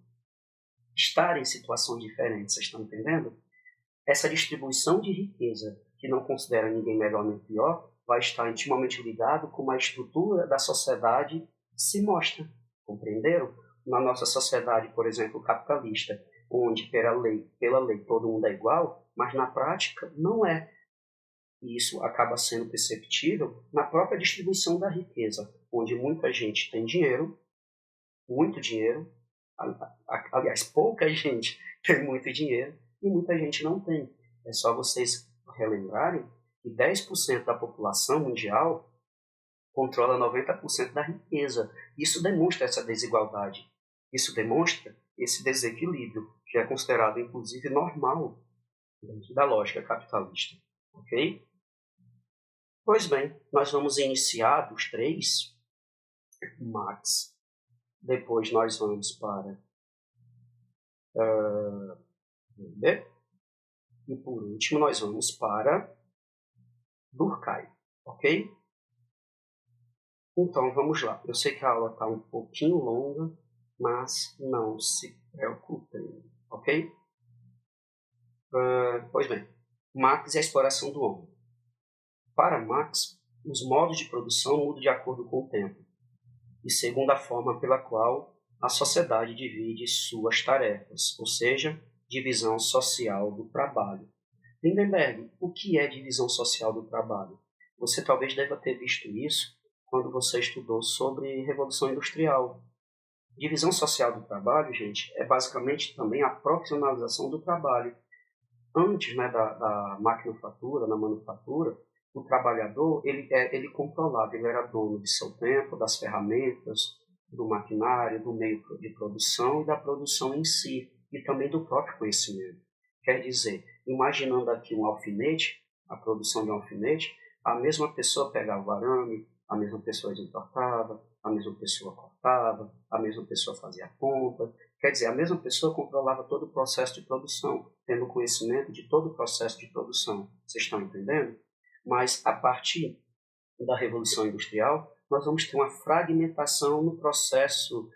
estarem em situações diferentes. Vocês estão entendendo? Essa distribuição de riqueza, que não considera ninguém melhor nem pior, vai estar intimamente ligado com a estrutura da sociedade se mostra. Compreenderam? Na nossa sociedade, por exemplo, capitalista, onde pela lei todo mundo é igual, mas na prática não é. E isso acaba sendo perceptível na própria distribuição da riqueza, onde muita gente tem dinheiro, muito dinheiro, aliás, pouca gente tem muito dinheiro e muita gente não tem. É só vocês relembrarem que 10% da população mundial controla 90% da riqueza. Isso demonstra essa desigualdade. Isso demonstra esse desequilíbrio, que é considerado, inclusive, normal dentro da lógica capitalista. Ok? Pois bem, nós vamos iniciar dos 3, Marx. Depois nós vamos para Weber. E por último nós vamos para Durkheim. Ok? Então vamos lá. Eu sei que a aula está um pouquinho longa, mas não se preocupem. Ok? Pois bem, Marx e a exploração do homem. Para Marx, os modos de produção mudam de acordo com o tempo e segundo a forma pela qual a sociedade divide suas tarefas, ou seja, divisão social do trabalho. Lindenberg, o que é divisão social do trabalho? Você talvez deva ter visto isso quando você estudou sobre Revolução Industrial. Divisão social do trabalho, gente, é basicamente também a profissionalização do trabalho. Antes, né, da maquinofatura, na manufatura, o trabalhador ele controlava, ele era dono de seu tempo, das ferramentas, do maquinário, do meio de produção e da produção em si, e também do próprio conhecimento. Quer dizer, imaginando aqui um alfinete, a produção de um alfinete, a mesma pessoa pegava o arame, a mesma pessoa desentortava, a mesma pessoa cortava, a mesma pessoa fazia a ponta. Quer dizer, a mesma pessoa controlava todo o processo de produção, tendo conhecimento de todo o processo de produção. Vocês estão entendendo? Mas, a partir da Revolução Industrial, nós vamos ter uma fragmentação no processo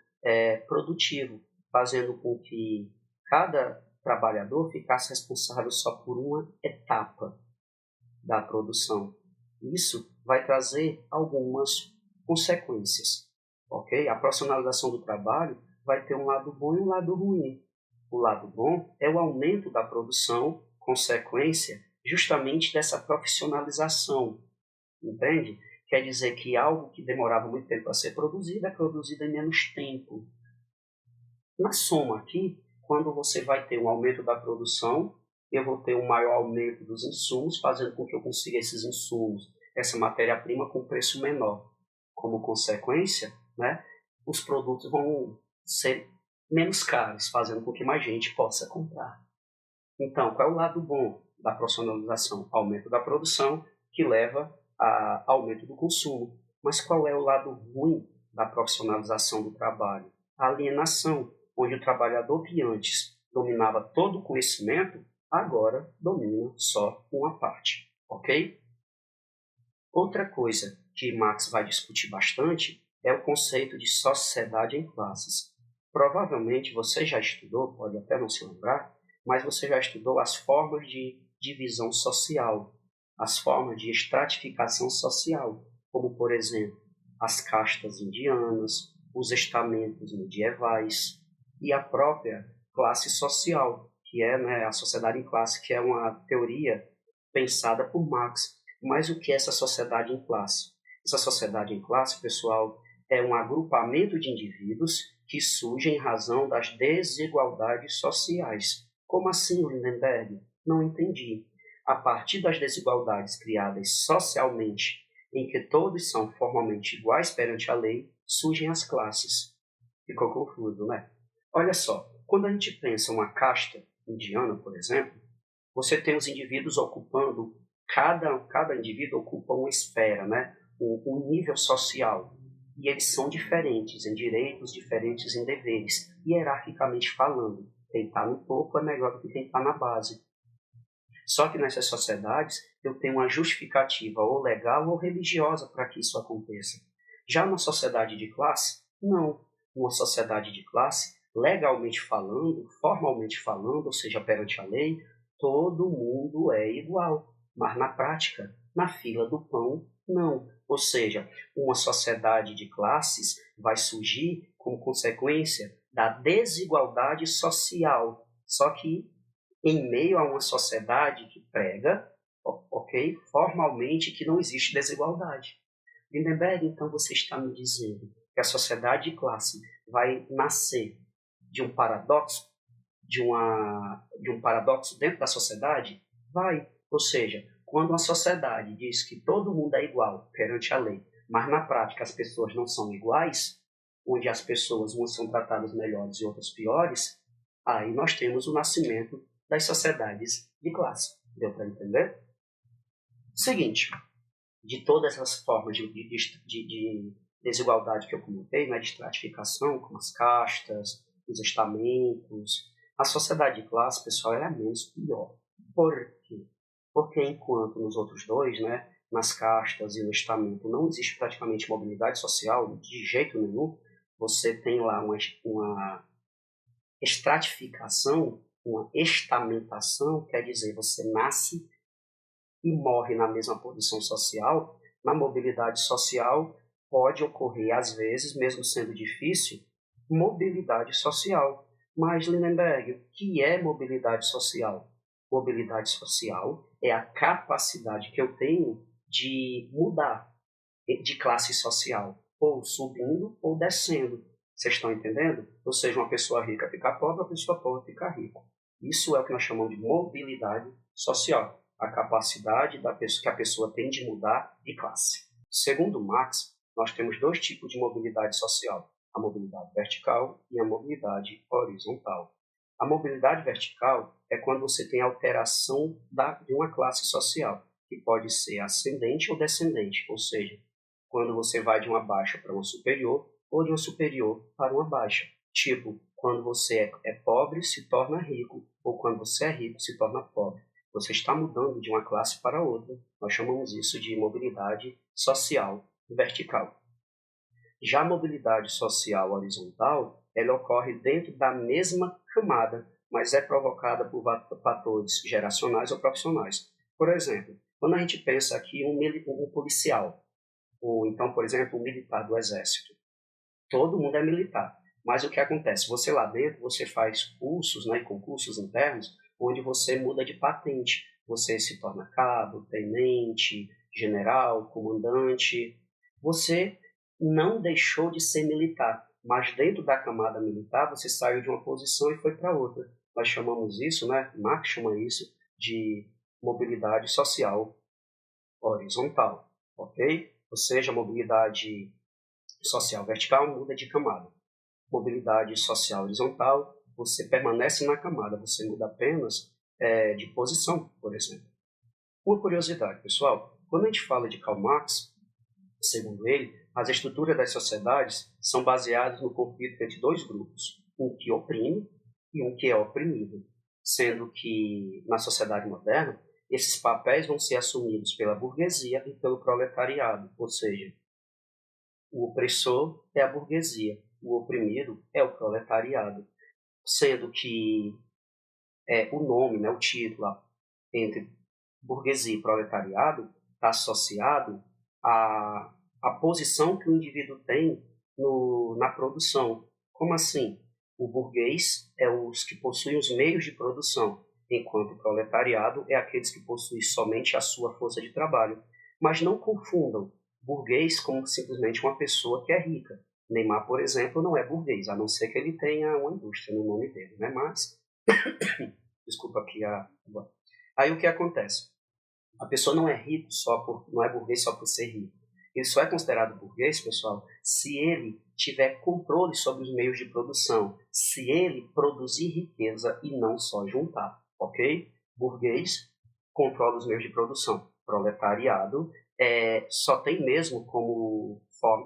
produtivo, fazendo com que cada trabalhador ficasse responsável só por uma etapa da produção. Isso vai trazer algumas consequências, ok? A profissionalização do trabalho vai ter um lado bom e um lado ruim. O lado bom é o aumento da produção, consequência justamente dessa profissionalização, entende? Quer dizer que algo que demorava muito tempo a ser produzido é produzido em menos tempo. Na soma aqui, quando você vai ter um aumento da produção, eu vou ter um maior aumento dos insumos, fazendo com que eu consiga esses insumos, essa matéria-prima com preço menor. Como consequência, né, os produtos vão ser menos caros, fazendo com que mais gente possa comprar. Então, qual é o lado bom da profissionalização? Aumento da produção, que leva a aumento do consumo. Mas qual é o lado ruim da profissionalização do trabalho? A alienação, onde o trabalhador que antes dominava todo o conhecimento, agora domina só uma parte, ok? Outra coisa que Marx vai discutir bastante é o conceito de sociedade em classes. Provavelmente você já estudou, pode até não se lembrar, mas você já estudou as formas de divisão social, as formas de estratificação social, como, por exemplo, as castas indianas, os estamentos medievais e a própria classe social, que é, né, a sociedade em classe, que é uma teoria pensada por Marx. Mas o que é essa sociedade em classe? Essa sociedade em classe, pessoal, é um agrupamento de indivíduos que surge em razão das desigualdades sociais. Como assim, Lindenberg? Não entendi. A partir das desigualdades criadas socialmente, em que todos são formalmente iguais perante a lei, surgem as classes. Ficou confuso, né? Olha só, quando a gente pensa uma casta indiana, por exemplo, você tem os indivíduos ocupando, cada indivíduo ocupa uma esfera, né? Um nível social. E eles são diferentes em direitos, diferentes em deveres, hierarquicamente falando. Quem está no topo é melhor do que quem está na base. Só que nessas sociedades eu tenho uma justificativa ou legal ou religiosa para que isso aconteça. Já na sociedade de classe, não. Uma sociedade de classe, legalmente falando, formalmente falando, ou seja, perante a lei, todo mundo é igual. Mas na prática, na fila do pão, não. Ou seja, uma sociedade de classes vai surgir como consequência da desigualdade social. Só que em meio a uma sociedade que prega, ok, formalmente que não existe desigualdade. Lindenberg, então você está me dizendo que a sociedade de classe vai nascer de um paradoxo, de um paradoxo dentro da sociedade? Vai. Ou seja, quando uma sociedade diz que todo mundo é igual perante a lei, mas na prática as pessoas não são iguais, onde as pessoas umas são tratadas melhores e outras piores, aí nós temos o nascimento das sociedades de classe. Deu para entender? Seguinte, de todas essas formas de desigualdade que eu comentei, né, de estratificação, como as castas, os estamentos, a sociedade de classe, pessoal, ela é menos pior. Por quê? Porque enquanto nos outros dois, né, nas castas e no estamento, não existe praticamente mobilidade social, de jeito nenhum, você tem lá uma estratificação, uma estamentação, quer dizer, você nasce e morre na mesma posição social. Na mobilidade social pode ocorrer, às vezes, mesmo sendo difícil, mobilidade social. Mas, Lindenberg, o que é mobilidade social? Mobilidade social é a capacidade que eu tenho de mudar de classe social, ou subindo ou descendo. Vocês estão entendendo? Ou seja, uma pessoa rica fica pobre, uma pessoa pobre fica rica. Isso é o que nós chamamos de mobilidade social, a capacidade que a pessoa tem de mudar de classe. Segundo Marx, nós temos dois tipos de mobilidade social, a mobilidade vertical e a mobilidade horizontal. A mobilidade vertical é quando você tem alteração de uma classe social, que pode ser ascendente ou descendente, ou seja, quando você vai de uma baixa para uma superior ou de uma superior para uma baixa. Tipo, quando você é pobre, se torna rico, ou quando você é rico, se torna pobre. Você está mudando de uma classe para outra. Nós chamamos isso de mobilidade social vertical. Já a mobilidade social horizontal, ela ocorre dentro da mesma camada, mas é provocada por fatores geracionais ou profissionais. Por exemplo, quando a gente pensa aqui um policial, ou então, por exemplo, um militar do exército, todo mundo é militar. Mas o que acontece? Você lá dentro, você faz cursos, né, concursos internos, onde você muda de patente. Você se torna cabo, tenente, general, comandante. Você não deixou de ser militar, mas dentro da camada militar você saiu de uma posição e foi para outra. Nós chamamos isso, né, Marx chama isso de mobilidade social horizontal, ok? Ou seja, a mobilidade social vertical muda de camada. Mobilidade social horizontal, você permanece na camada, você muda apenas de posição, por exemplo. Uma curiosidade, pessoal, quando a gente fala de Karl Marx, segundo ele, as estruturas das sociedades são baseadas no conflito entre dois grupos, um que oprime e um que é oprimido, sendo que, na sociedade moderna, esses papéis vão ser assumidos pela burguesia e pelo proletariado, ou seja, o opressor é a burguesia, o oprimido é o proletariado, sendo que o nome, né, o título entre burguesia e proletariado está associado à posição que o indivíduo tem na produção. Como assim? O burguês é os que possuem os meios de produção, enquanto o proletariado é aqueles que possuem somente a sua força de trabalho. Mas não confundam burguês como simplesmente uma pessoa que é rica. Neymar, por exemplo, não é burguês, a não ser que ele tenha uma indústria no nome dele, né? Mas, desculpa aqui Aí o que acontece? A pessoa não é rico não é burguês só por ser rico. Ele só é considerado burguês, pessoal, se ele tiver controle sobre os meios de produção, se ele produzir riqueza e não só juntar, ok? Burguês controla os meios de produção. Proletariado só tem mesmo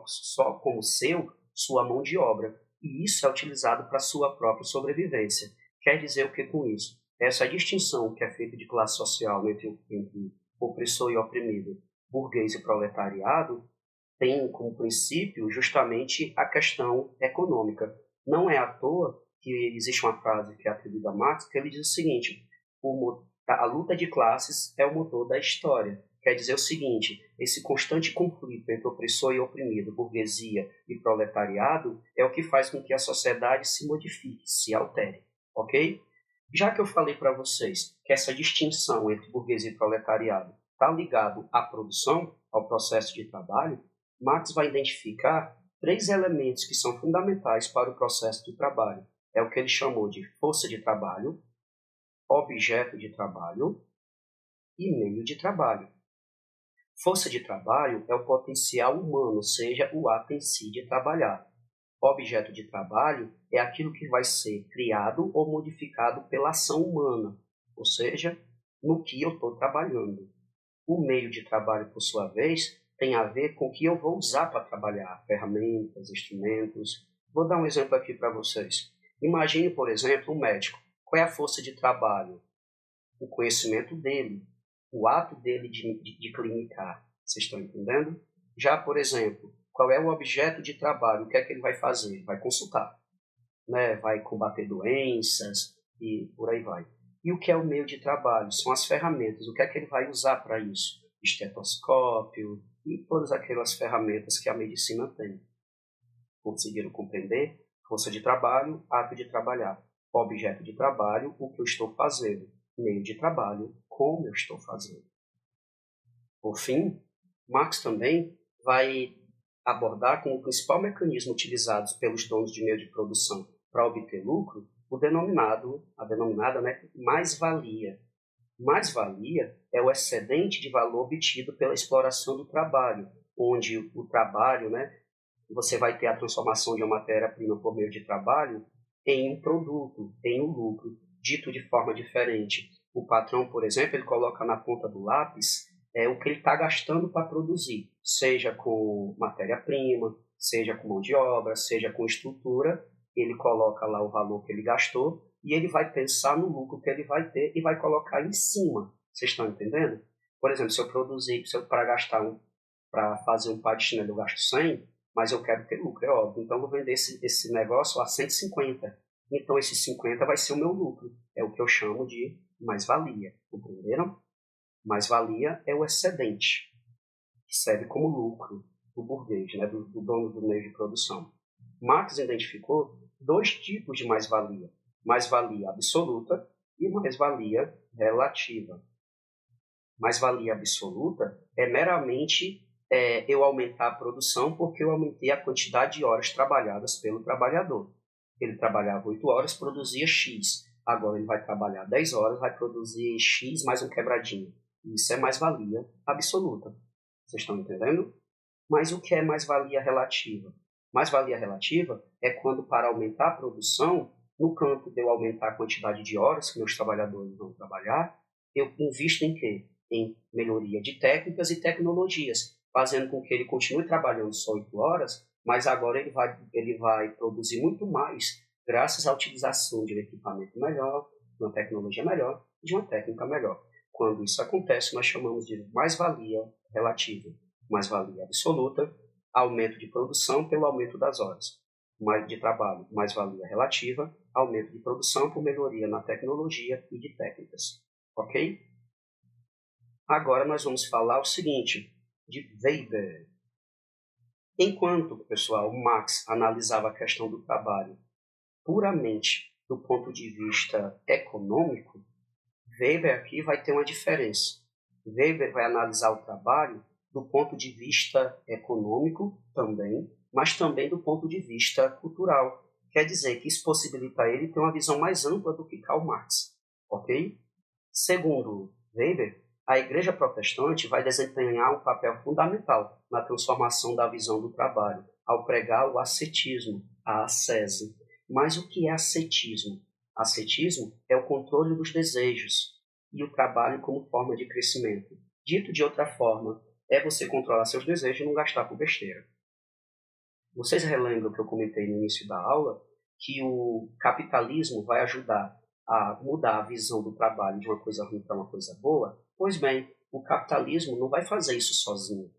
só como sua mão de obra. E isso é utilizado para sua própria sobrevivência. Quer dizer o que com isso? Essa distinção que é feita de classe social entre opressor e oprimido, burguês e proletariado, tem como princípio justamente a questão econômica. Não é à toa que existe uma frase que é atribuída a Marx, que ele diz o seguinte: a luta de classes é o motor da história. Quer dizer o seguinte: esse constante conflito entre opressor e oprimido, burguesia e proletariado, é o que faz com que a sociedade se modifique, se altere, ok? Já que eu falei para vocês que essa distinção entre burguesia e proletariado está ligado à produção, ao processo de trabalho, Marx vai identificar 3 elementos que são fundamentais para o processo de trabalho. É o que ele chamou de força de trabalho, objeto de trabalho e meio de trabalho. Força de trabalho é o potencial humano, ou seja, o ato em si de trabalhar. Objeto de trabalho é aquilo que vai ser criado ou modificado pela ação humana, ou seja, no que eu estou trabalhando. O meio de trabalho, por sua vez, tem a ver com o que eu vou usar para trabalhar, ferramentas, instrumentos. Vou dar um exemplo aqui para vocês. Imagine, por exemplo, um médico. Qual é a força de trabalho? O conhecimento dele, o ato dele de clinicar. Vocês estão entendendo? Já, por exemplo, qual é o objeto de trabalho? O que é que ele vai fazer? Vai consultar, né? Vai combater doenças e por aí vai. E o que é o meio de trabalho? São as ferramentas. O que é que ele vai usar para isso? Estetoscópio e todas aquelas ferramentas que a medicina tem. Conseguiram compreender? Força de trabalho, ato de trabalhar. Objeto de trabalho, o que eu estou fazendo. Meio de trabalho, como eu estou fazendo. Por fim, Marx também vai abordar como principal mecanismo utilizado pelos donos de meio de produção para obter lucro a denominada mais-valia. Mais-valia é o excedente de valor obtido pela exploração do trabalho, onde o trabalho, você vai ter a transformação de uma matéria-prima por meio de trabalho em um produto, em um lucro, dito de forma diferente. O patrão, por exemplo, ele coloca na ponta do lápis o que ele está gastando para produzir, seja com matéria-prima, seja com mão de obra, seja com estrutura, ele coloca lá o valor que ele gastou e ele vai pensar no lucro que ele vai ter e vai colocar em cima. Vocês estão entendendo? Por exemplo, se eu produzir, para fazer um par de chinelo eu gasto 100, mas eu quero ter lucro, é óbvio. Então, eu vou vender esse negócio a 150. Então, esse 50 vai ser o meu lucro. É o que eu chamo de mais-valia. Entenderam? Mais-valia é o excedente, que serve como lucro do burguês, do dono do meio de produção. Marx identificou dois tipos de mais-valia. Mais-valia absoluta e mais-valia relativa. Mais-valia absoluta é meramente eu aumentar a produção porque eu aumentei a quantidade de horas trabalhadas pelo trabalhador. Ele trabalhava 8 horas, produzia X. Agora ele vai trabalhar 10 horas, vai produzir X mais um quebradinho. Isso é mais-valia absoluta. Vocês estão entendendo? Mas o que é mais-valia relativa? Mais-valia relativa é quando, para aumentar a produção, no campo de eu aumentar a quantidade de horas que meus trabalhadores vão trabalhar, eu invisto em quê? Em melhoria de técnicas e tecnologias, fazendo com que ele continue trabalhando só 8 horas, mas agora ele vai produzir muito mais, graças à utilização de um equipamento melhor, de uma tecnologia melhor, de uma técnica melhor. Quando isso acontece, nós chamamos de mais-valia relativa. Mais-valia absoluta, aumento de produção pelo aumento das horas. Mais de trabalho, mais-valia relativa, aumento de produção por melhoria na tecnologia e de técnicas. Ok? Agora nós vamos falar o seguinte, de Weber. Enquanto, pessoal, Marx analisava a questão do trabalho puramente do ponto de vista econômico, Weber aqui vai ter uma diferença. Weber vai analisar o trabalho do ponto de vista econômico também, mas também do ponto de vista cultural. Quer dizer que isso possibilita a ele ter uma visão mais ampla do que Karl Marx. Ok? Segundo Weber, a Igreja Protestante vai desempenhar um papel fundamental na transformação da visão do trabalho, ao pregar o ascetismo, a ascese. Mas o que é ascetismo? Ascetismo é o controle dos desejos e o trabalho como forma de crescimento. Dito de outra forma, é você controlar seus desejos e não gastar por besteira. Vocês relembram que eu comentei no início da aula que o capitalismo vai ajudar a mudar a visão do trabalho de uma coisa ruim para uma coisa boa? Pois bem, o capitalismo não vai fazer isso sozinho.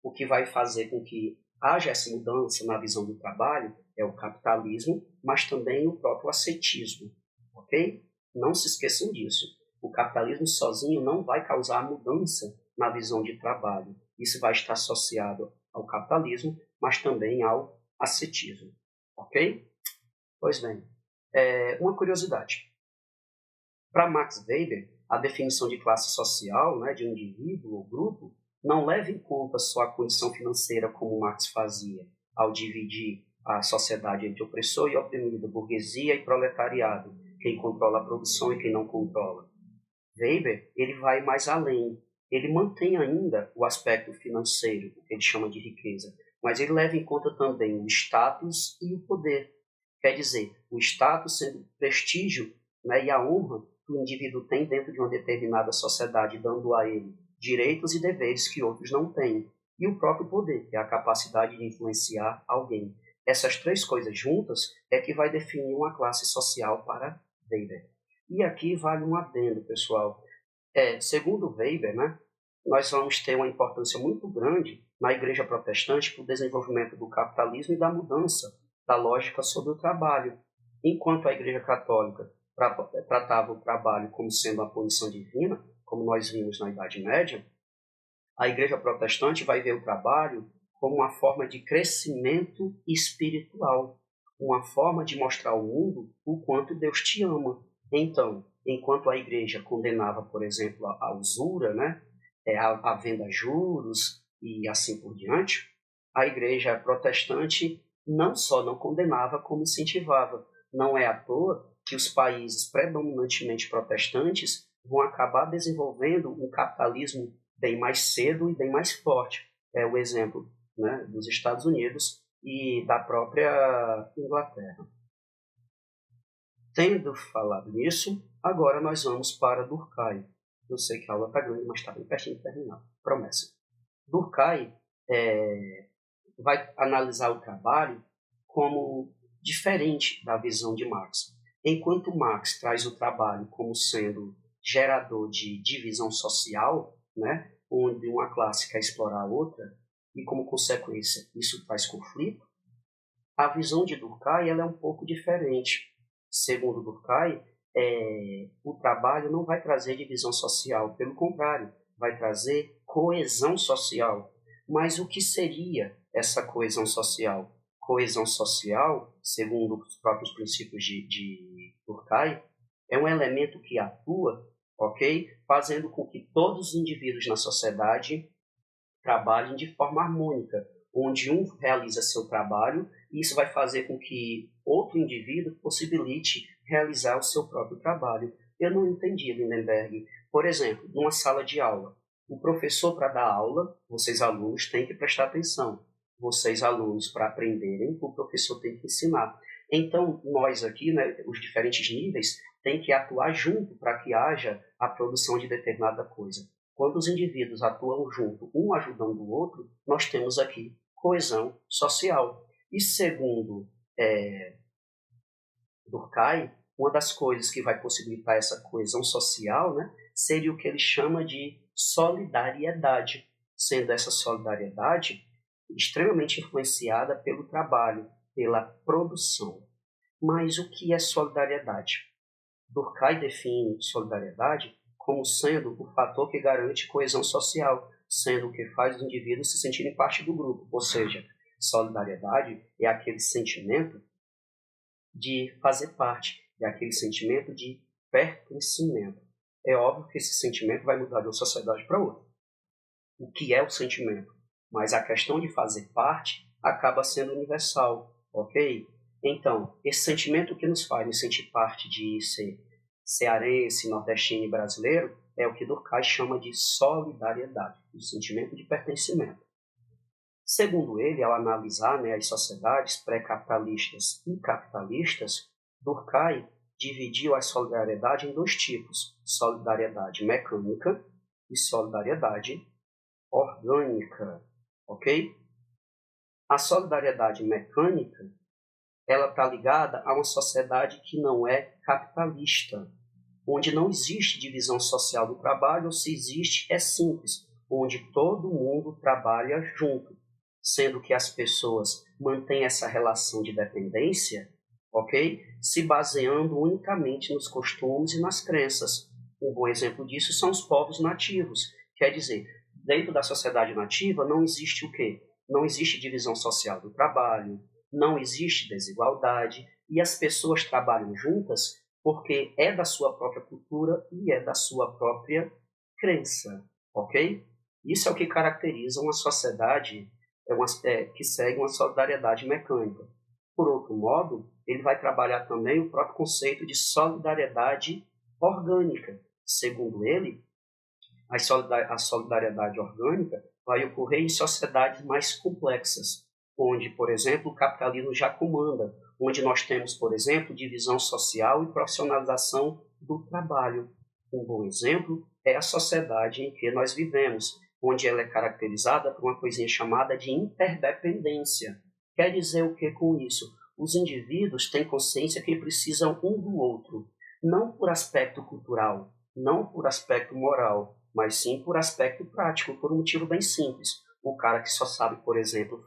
O que vai fazer com que haja essa mudança na visão do trabalho é o capitalismo, mas também o próprio ascetismo, ok? Não se esqueçam disso. O capitalismo sozinho não vai causar mudança na visão de trabalho. Isso vai estar associado ao capitalismo, mas também ao ascetismo, ok? Pois bem, uma curiosidade. Para Max Weber, a definição de classe social, de um indivíduo ou grupo, não leva em conta só a condição financeira como Marx fazia, ao dividir a sociedade entre opressor e oprimido, burguesia e proletariado, quem controla a produção e quem não controla. Weber, ele vai mais além. Ele mantém ainda o aspecto financeiro, o que ele chama de riqueza, mas ele leva em conta também o status e o poder. Quer dizer, o status sendo prestígio, né, e a honra que o indivíduo tem dentro de uma determinada sociedade, dando a ele direitos e deveres que outros não têm. E o próprio poder, que é a capacidade de influenciar alguém. Essas três coisas juntas é que vai definir uma classe social para Weber. E aqui vale um adendo, pessoal. Segundo Weber, né, nós vamos ter uma importância muito grande na Igreja Protestante para o desenvolvimento do capitalismo e da mudança da lógica sobre o trabalho. Enquanto a Igreja Católica tratava o trabalho como sendo uma punição divina, como nós vimos na Idade Média, a Igreja Protestante vai ver o trabalho como uma forma de crescimento espiritual, uma forma de mostrar ao mundo o quanto Deus te ama. Então, enquanto a Igreja condenava, por exemplo, a usura, né, a venda a juros e assim por diante, a Igreja Protestante não só não condenava, como incentivava. Não é à toa que os países predominantemente protestantes vão acabar desenvolvendo um capitalismo bem mais cedo e bem mais forte. É o exemplo, né, dos Estados Unidos e da própria Inglaterra. Tendo falado nisso, agora nós vamos para Durkheim. Eu sei que a aula está grande, mas está bem pertinho de terminar. Promessa. Durkheim vai analisar o trabalho como diferente da visão de Marx. Enquanto Marx traz o trabalho como sendo gerador de divisão social, né, onde uma classe quer explorar a outra, e como consequência isso traz conflito, a visão de Durkheim ela é um pouco diferente. Segundo Durkheim, o trabalho não vai trazer divisão social, pelo contrário, vai trazer coesão social. Mas o que seria essa coesão social? Coesão social, segundo os próprios princípios de Durkheim, é um elemento que atua, ok, fazendo com que todos os indivíduos na sociedade trabalhem de forma harmônica, onde um realiza seu trabalho e isso vai fazer com que outro indivíduo possibilite realizar o seu próprio trabalho. Eu não entendi, Lindenberg. Por exemplo, numa sala de aula, o professor, para dar aula, vocês alunos têm que prestar atenção. Vocês alunos, para aprenderem, o professor tem que ensinar. Então, nós aqui, né, os diferentes níveis, tem que atuar junto para que haja a produção de determinada coisa. Quando os indivíduos atuam junto, um ajudando o outro, nós temos aqui coesão social. E segundo Durkheim, uma das coisas que vai possibilitar essa coesão social, né, seria o que ele chama de solidariedade, sendo essa solidariedade extremamente influenciada pelo trabalho, pela produção. Mas o que é solidariedade? Durkheim define solidariedade como sendo o fator que garante coesão social, sendo o que faz os indivíduos se sentirem parte do grupo. Ou seja, solidariedade é aquele sentimento de fazer parte, é aquele sentimento de pertencimento. É óbvio que esse sentimento vai mudar de uma sociedade para outra. O que é o sentimento? Mas a questão de fazer parte acaba sendo universal, ok? Então, esse sentimento que nos faz nos sentir parte de ser cearense, nordestino e brasileiro é o que Durkheim chama de solidariedade, o sentimento de pertencimento. Segundo ele, ao analisar, né, as sociedades pré-capitalistas e capitalistas, Durkheim dividiu a solidariedade em dois tipos: solidariedade mecânica e solidariedade orgânica, ok? A solidariedade mecânica ela está ligada a uma sociedade que não é capitalista, onde não existe divisão social do trabalho, ou se existe, é simples, onde todo mundo trabalha junto, sendo que as pessoas mantêm essa relação de dependência, ok? Se baseando unicamente nos costumes e nas crenças. Um bom exemplo disso são os povos nativos. Quer dizer, dentro da sociedade nativa não existe o quê? Não existe divisão social do trabalho, não existe desigualdade, e as pessoas trabalham juntas porque é da sua própria cultura e é da sua própria crença, ok? Isso é o que caracteriza uma sociedade que segue uma solidariedade mecânica. Por outro modo, ele vai trabalhar também o próprio conceito de solidariedade orgânica, segundo ele, a solidariedade orgânica vai ocorrer em sociedades mais complexas, onde, por exemplo, o capitalismo já comanda, onde nós temos, por exemplo, divisão social e profissionalização do trabalho. Um bom exemplo é a sociedade em que nós vivemos, onde ela é caracterizada por uma coisinha chamada de interdependência. Quer dizer o que com isso? Os indivíduos têm consciência que precisam um do outro, não por aspecto cultural, não por aspecto moral, mas sim por aspecto prático, por um motivo bem simples. O cara que só sabe, por exemplo,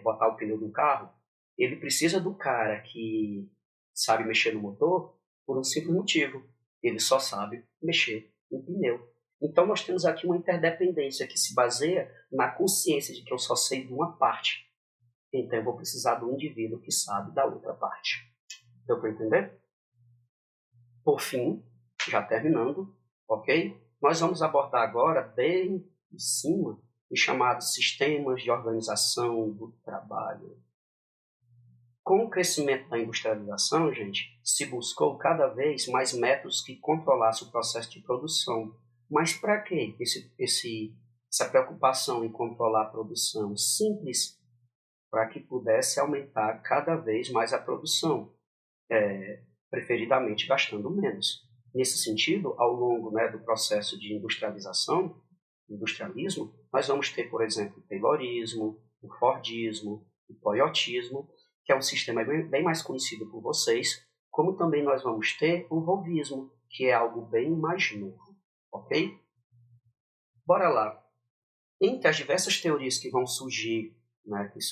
botar o pneu do carro, ele precisa do cara que sabe mexer no motor por um simples motivo. Ele só sabe mexer no pneu. Então nós temos aqui uma interdependência que se baseia na consciência de que eu só sei de uma parte. Então eu vou precisar do indivíduo que sabe da outra parte. Deu para entender? Por fim, já terminando, ok? Nós vamos abordar agora, bem em cima, os chamados sistemas de organização do trabalho. Com o crescimento da industrialização, gente, se buscou cada vez mais métodos que controlassem o processo de produção. Mas para que essa preocupação em controlar a produção? Simples, para que pudesse aumentar cada vez mais a produção, preferidamente gastando menos. Nesse sentido, ao longo do processo de industrialismo, nós vamos ter, por exemplo, o Taylorismo, o Fordismo, o Toyotismo, que é um sistema bem mais conhecido por vocês, como também nós vamos ter o Volvismo, que é algo bem mais novo, ok? Bora lá. Entre as diversas teorias que vão surgir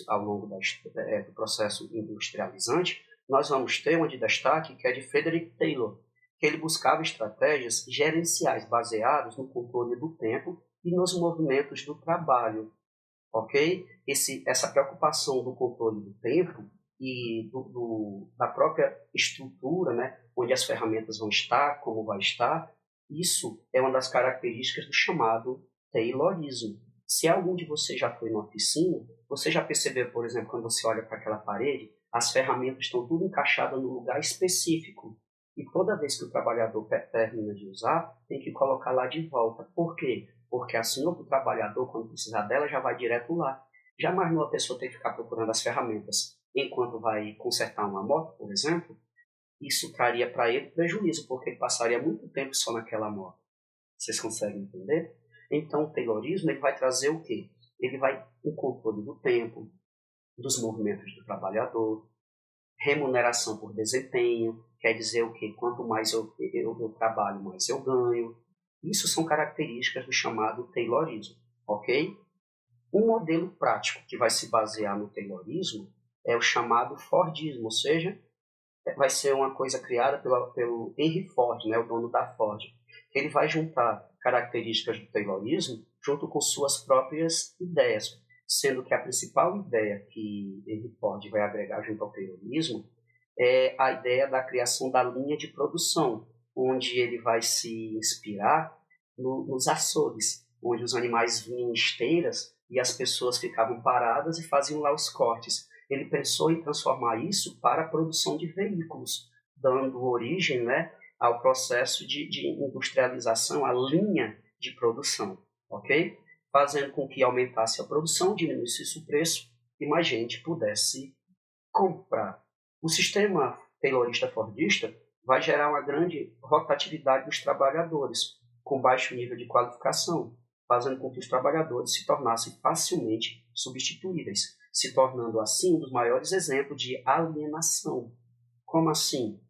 ao longo do processo industrializante, nós vamos ter uma de destaque que é de Frederick Taylor, que ele buscava estratégias gerenciais baseadas no controle do tempo e nos movimentos do trabalho, ok? Essa preocupação do controle do tempo e da própria estrutura, onde as ferramentas vão estar, como vai estar, isso é uma das características do chamado Taylorismo. Se algum de vocês já foi na oficina, você já percebeu, por exemplo, quando você olha para aquela parede, as ferramentas estão tudo encaixadas no lugar específico. E toda vez que o trabalhador termina de usar, tem que colocar lá de volta. Por quê? Porque assim o trabalhador, quando precisar dela, já vai direto lá. Jamais uma pessoa tem que ficar procurando as ferramentas enquanto vai consertar uma moto, por exemplo. Isso traria para ele prejuízo, porque ele passaria muito tempo só naquela moto. Vocês conseguem entender? Então, o Taylorismo ele vai trazer o quê? Ele vai o controle do tempo, dos movimentos do trabalhador, remuneração por desempenho, quer dizer o quê? Quanto mais eu trabalho, mais eu ganho. Isso são características do chamado Taylorismo, ok? Um modelo prático que vai se basear no Taylorismo é o chamado Fordismo, ou seja, vai ser uma coisa criada pelo Henry Ford, o dono da Ford. Ele vai juntar características do Taylorismo junto com suas próprias ideias, sendo que a principal ideia que Henry Ford vai agregar junto ao Taylorismo é a ideia da criação da linha de produção, onde ele vai se inspirar nos açougues, onde os animais vinham em esteiras e as pessoas ficavam paradas e faziam lá os cortes. Ele pensou em transformar isso para a produção de veículos, dando origem ao processo de industrialização, a linha de produção, ok? Fazendo com que aumentasse a produção, diminuísse o preço e mais gente pudesse comprar. O sistema taylorista-fordista vai gerar uma grande rotatividade dos trabalhadores, com baixo nível de qualificação, fazendo com que os trabalhadores se tornassem facilmente substituíveis, se tornando assim um dos maiores exemplos de alienação. Como assim?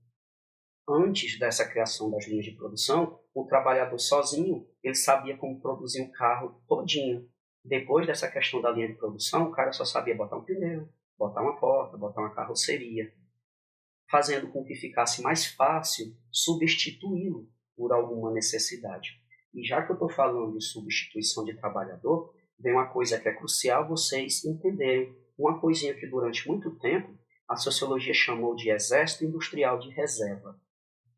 Antes dessa criação das linhas de produção, o trabalhador sozinho, ele sabia como produzir um carro todinho. Depois dessa questão da linha de produção, o cara só sabia botar um pneu, botar uma porta, botar uma carroceria, fazendo com que ficasse mais fácil substituí-lo por alguma necessidade. E já que eu estou falando de substituição de trabalhador, vem uma coisa que é crucial vocês entenderem. Uma coisinha que durante muito tempo a sociologia chamou de exército industrial de reserva.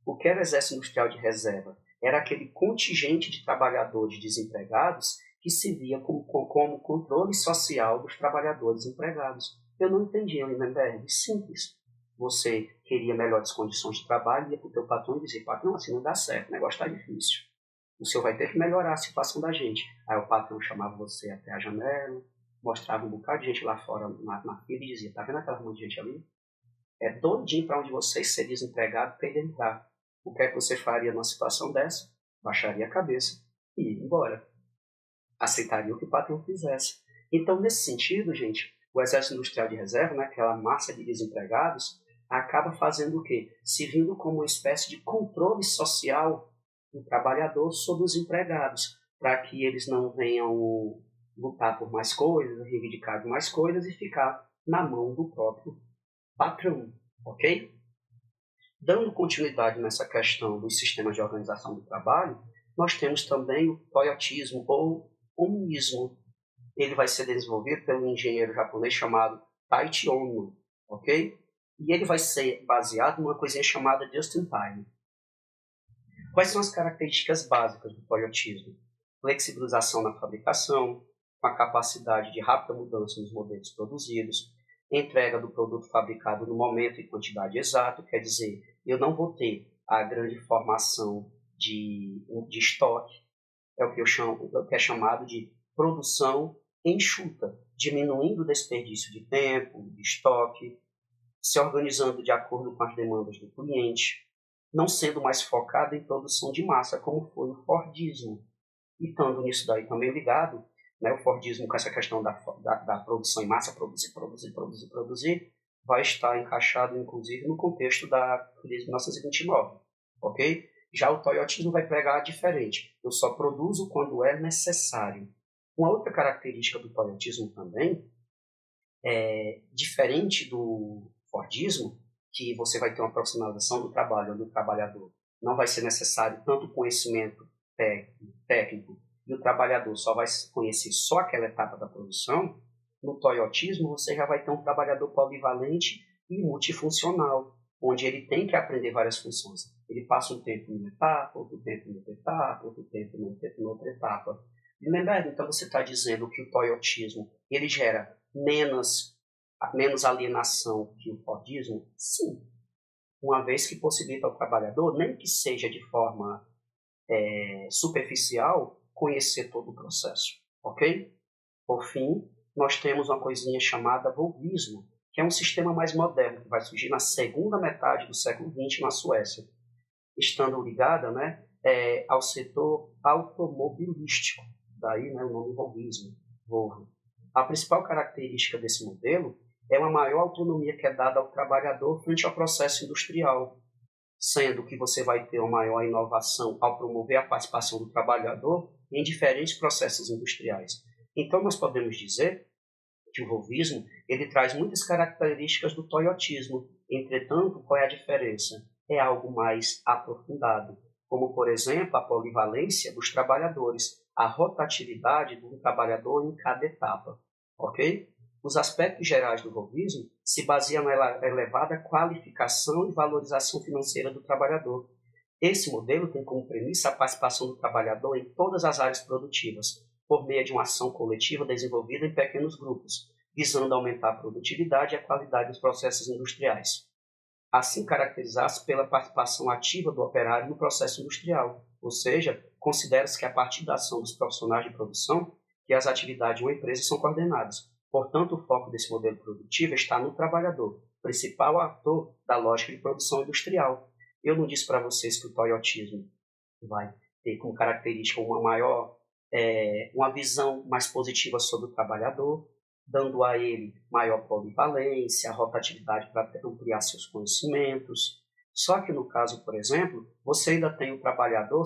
O que era o exército industrial de reserva? Era aquele contingente de trabalhadores desempregados que se via como controle social dos trabalhadores empregados. Eu não entendia, Lindenberg. Simples. Você queria melhores condições de trabalho, ia para o teu patrão e dizia, patrão, assim não dá certo, o negócio está difícil. O senhor vai ter que melhorar a situação da gente. Aí o patrão chamava você até a janela, mostrava um bocado de gente lá fora na fila e dizia, tá vendo aquela monte de gente ali? É doidinho para onde vocês ser desempregado para ele entrar. O que é que você faria numa situação dessa? Baixaria a cabeça e ia embora. Aceitaria o que o patrão fizesse. Então, nesse sentido, gente, o Exército Industrial de Reserva, né, aquela massa de desempregados, acaba fazendo o quê? Servindo como uma espécie de controle social do trabalhador sobre os empregados, para que eles não venham lutar por mais coisas, reivindicar mais coisas e ficar na mão do próprio patrão, ok? Dando continuidade nessa questão dos sistemas de organização do trabalho, nós temos também o toyotismo ou onismo. Ele vai ser desenvolvido pelo engenheiro japonês chamado Taichi Ono, ok? E ele vai ser baseado numa coisinha chamada just-in-time. Quais são as características básicas do toyotismo? Flexibilização na fabricação, com a capacidade de rápida mudança nos modelos produzidos, entrega do produto fabricado no momento e quantidade exata, quer dizer, eu não vou ter a grande formação de estoque, é o que é chamado de produção enxuta, diminuindo o desperdício de tempo, de estoque, se organizando de acordo com as demandas do cliente, não sendo mais focado em produção de massa, como foi o Fordismo. E estando nisso daí também ligado, né, o Fordismo com essa questão da produção em massa, produzir, vai estar encaixado, inclusive, no contexto da crise de 1929, ok? Já o toyotismo vai pregar diferente. Eu só produzo quando é necessário. Uma outra característica do toyotismo também é diferente do Fordismo, que você vai ter uma profissionalização do trabalho, onde o trabalhador não vai ser necessário tanto conhecimento técnico e o trabalhador só vai conhecer só aquela etapa da produção. No toyotismo, você já vai ter um trabalhador polivalente e multifuncional, onde ele tem que aprender várias funções. Ele passa um tempo numa etapa, outro tempo em outra etapa, outro tempo em outra etapa. Lembrando, então você está dizendo que o toyotismo ele gera menos alienação que o Fordismo? Sim. Uma vez que possibilita ao trabalhador, nem que seja de forma superficial, conhecer todo o processo. Ok? Por fim, nós temos uma coisinha chamada volvismo, que é um sistema mais moderno, que vai surgir na segunda metade do século XX na Suécia, estando ligada, né, ao setor automobilístico. Daí, né, o nome volvismo, Volvo. A principal característica desse modelo é uma maior autonomia que é dada ao trabalhador frente ao processo industrial, sendo que você vai ter uma maior inovação ao promover a participação do trabalhador em diferentes processos industriais. Então, nós podemos dizer que o volvismo ele traz muitas características do toyotismo. Entretanto, qual é a diferença? É algo mais aprofundado, como, por exemplo, a polivalência dos trabalhadores, a rotatividade do trabalhador em cada etapa. Ok? Os aspectos gerais do volvismo se baseiam na elevada qualificação e valorização financeira do trabalhador. Esse modelo tem como premissa a participação do trabalhador em todas as áreas produtivas, por meio de uma ação coletiva desenvolvida em pequenos grupos, visando aumentar a produtividade e a qualidade dos processos industriais. Assim caracterizados pela participação ativa do operário no processo industrial, ou seja, considera-se que a partir da ação dos profissionais de produção que as atividades de uma empresa são coordenadas. Portanto, o foco desse modelo produtivo está no trabalhador, principal ator da lógica de produção industrial. Eu não disse para vocês que o toyotismo vai ter como característica uma visão mais positiva sobre o trabalhador, dando a ele maior polivalência, rotatividade para ampliar seus conhecimentos. Só que no caso, por exemplo, você ainda tem o trabalhador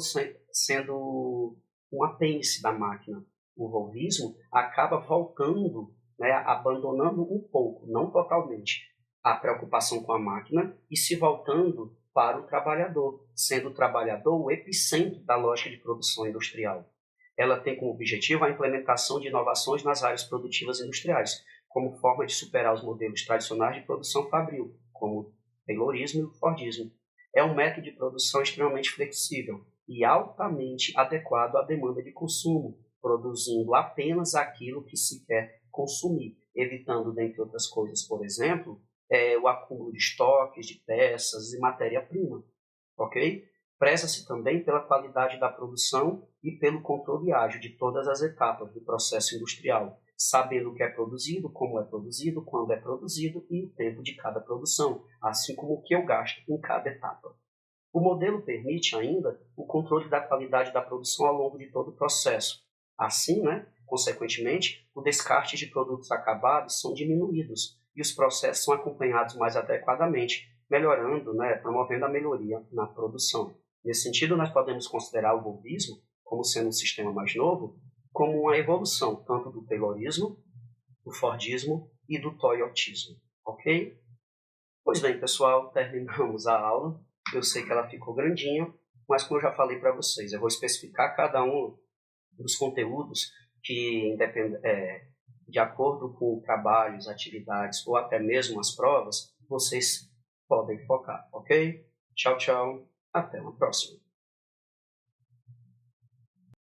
sendo um apêndice da máquina. O volvismo acaba voltando, né, abandonando um pouco, não totalmente, a preocupação com a máquina e se voltando para o trabalhador, sendo o trabalhador o epicentro da lógica de produção industrial. Ela tem como objetivo a implementação de inovações nas áreas produtivas industriais, como forma de superar os modelos tradicionais de produção fabril, como o Taylorismo e o Fordismo. É um método de produção extremamente flexível e altamente adequado à demanda de consumo, produzindo apenas aquilo que se quer consumir, evitando, dentre outras coisas, por exemplo, o acúmulo de estoques, de peças e matéria-prima. Ok? Preza-se também pela qualidade da produção e pelo controle ágil de todas as etapas do processo industrial, sabendo o que é produzido, como é produzido, quando é produzido e o tempo de cada produção, assim como o que eu gasto em cada etapa. O modelo permite ainda o controle da qualidade da produção ao longo de todo o processo. Assim, consequentemente, o descarte de produtos acabados são diminuídos e os processos são acompanhados mais adequadamente, melhorando, promovendo a melhoria na produção. Nesse sentido, nós podemos considerar o Volvismo, como sendo um sistema mais novo, como uma evolução tanto do Taylorismo, do Fordismo e do Toyotismo. Ok? Pois bem, pessoal, terminamos a aula. Eu sei que ela ficou grandinha, mas como eu já falei para vocês, eu vou especificar cada um dos conteúdos que, de acordo com trabalhos, atividades ou até mesmo as provas, vocês podem focar, ok? Tchau, tchau. Até uma próxima.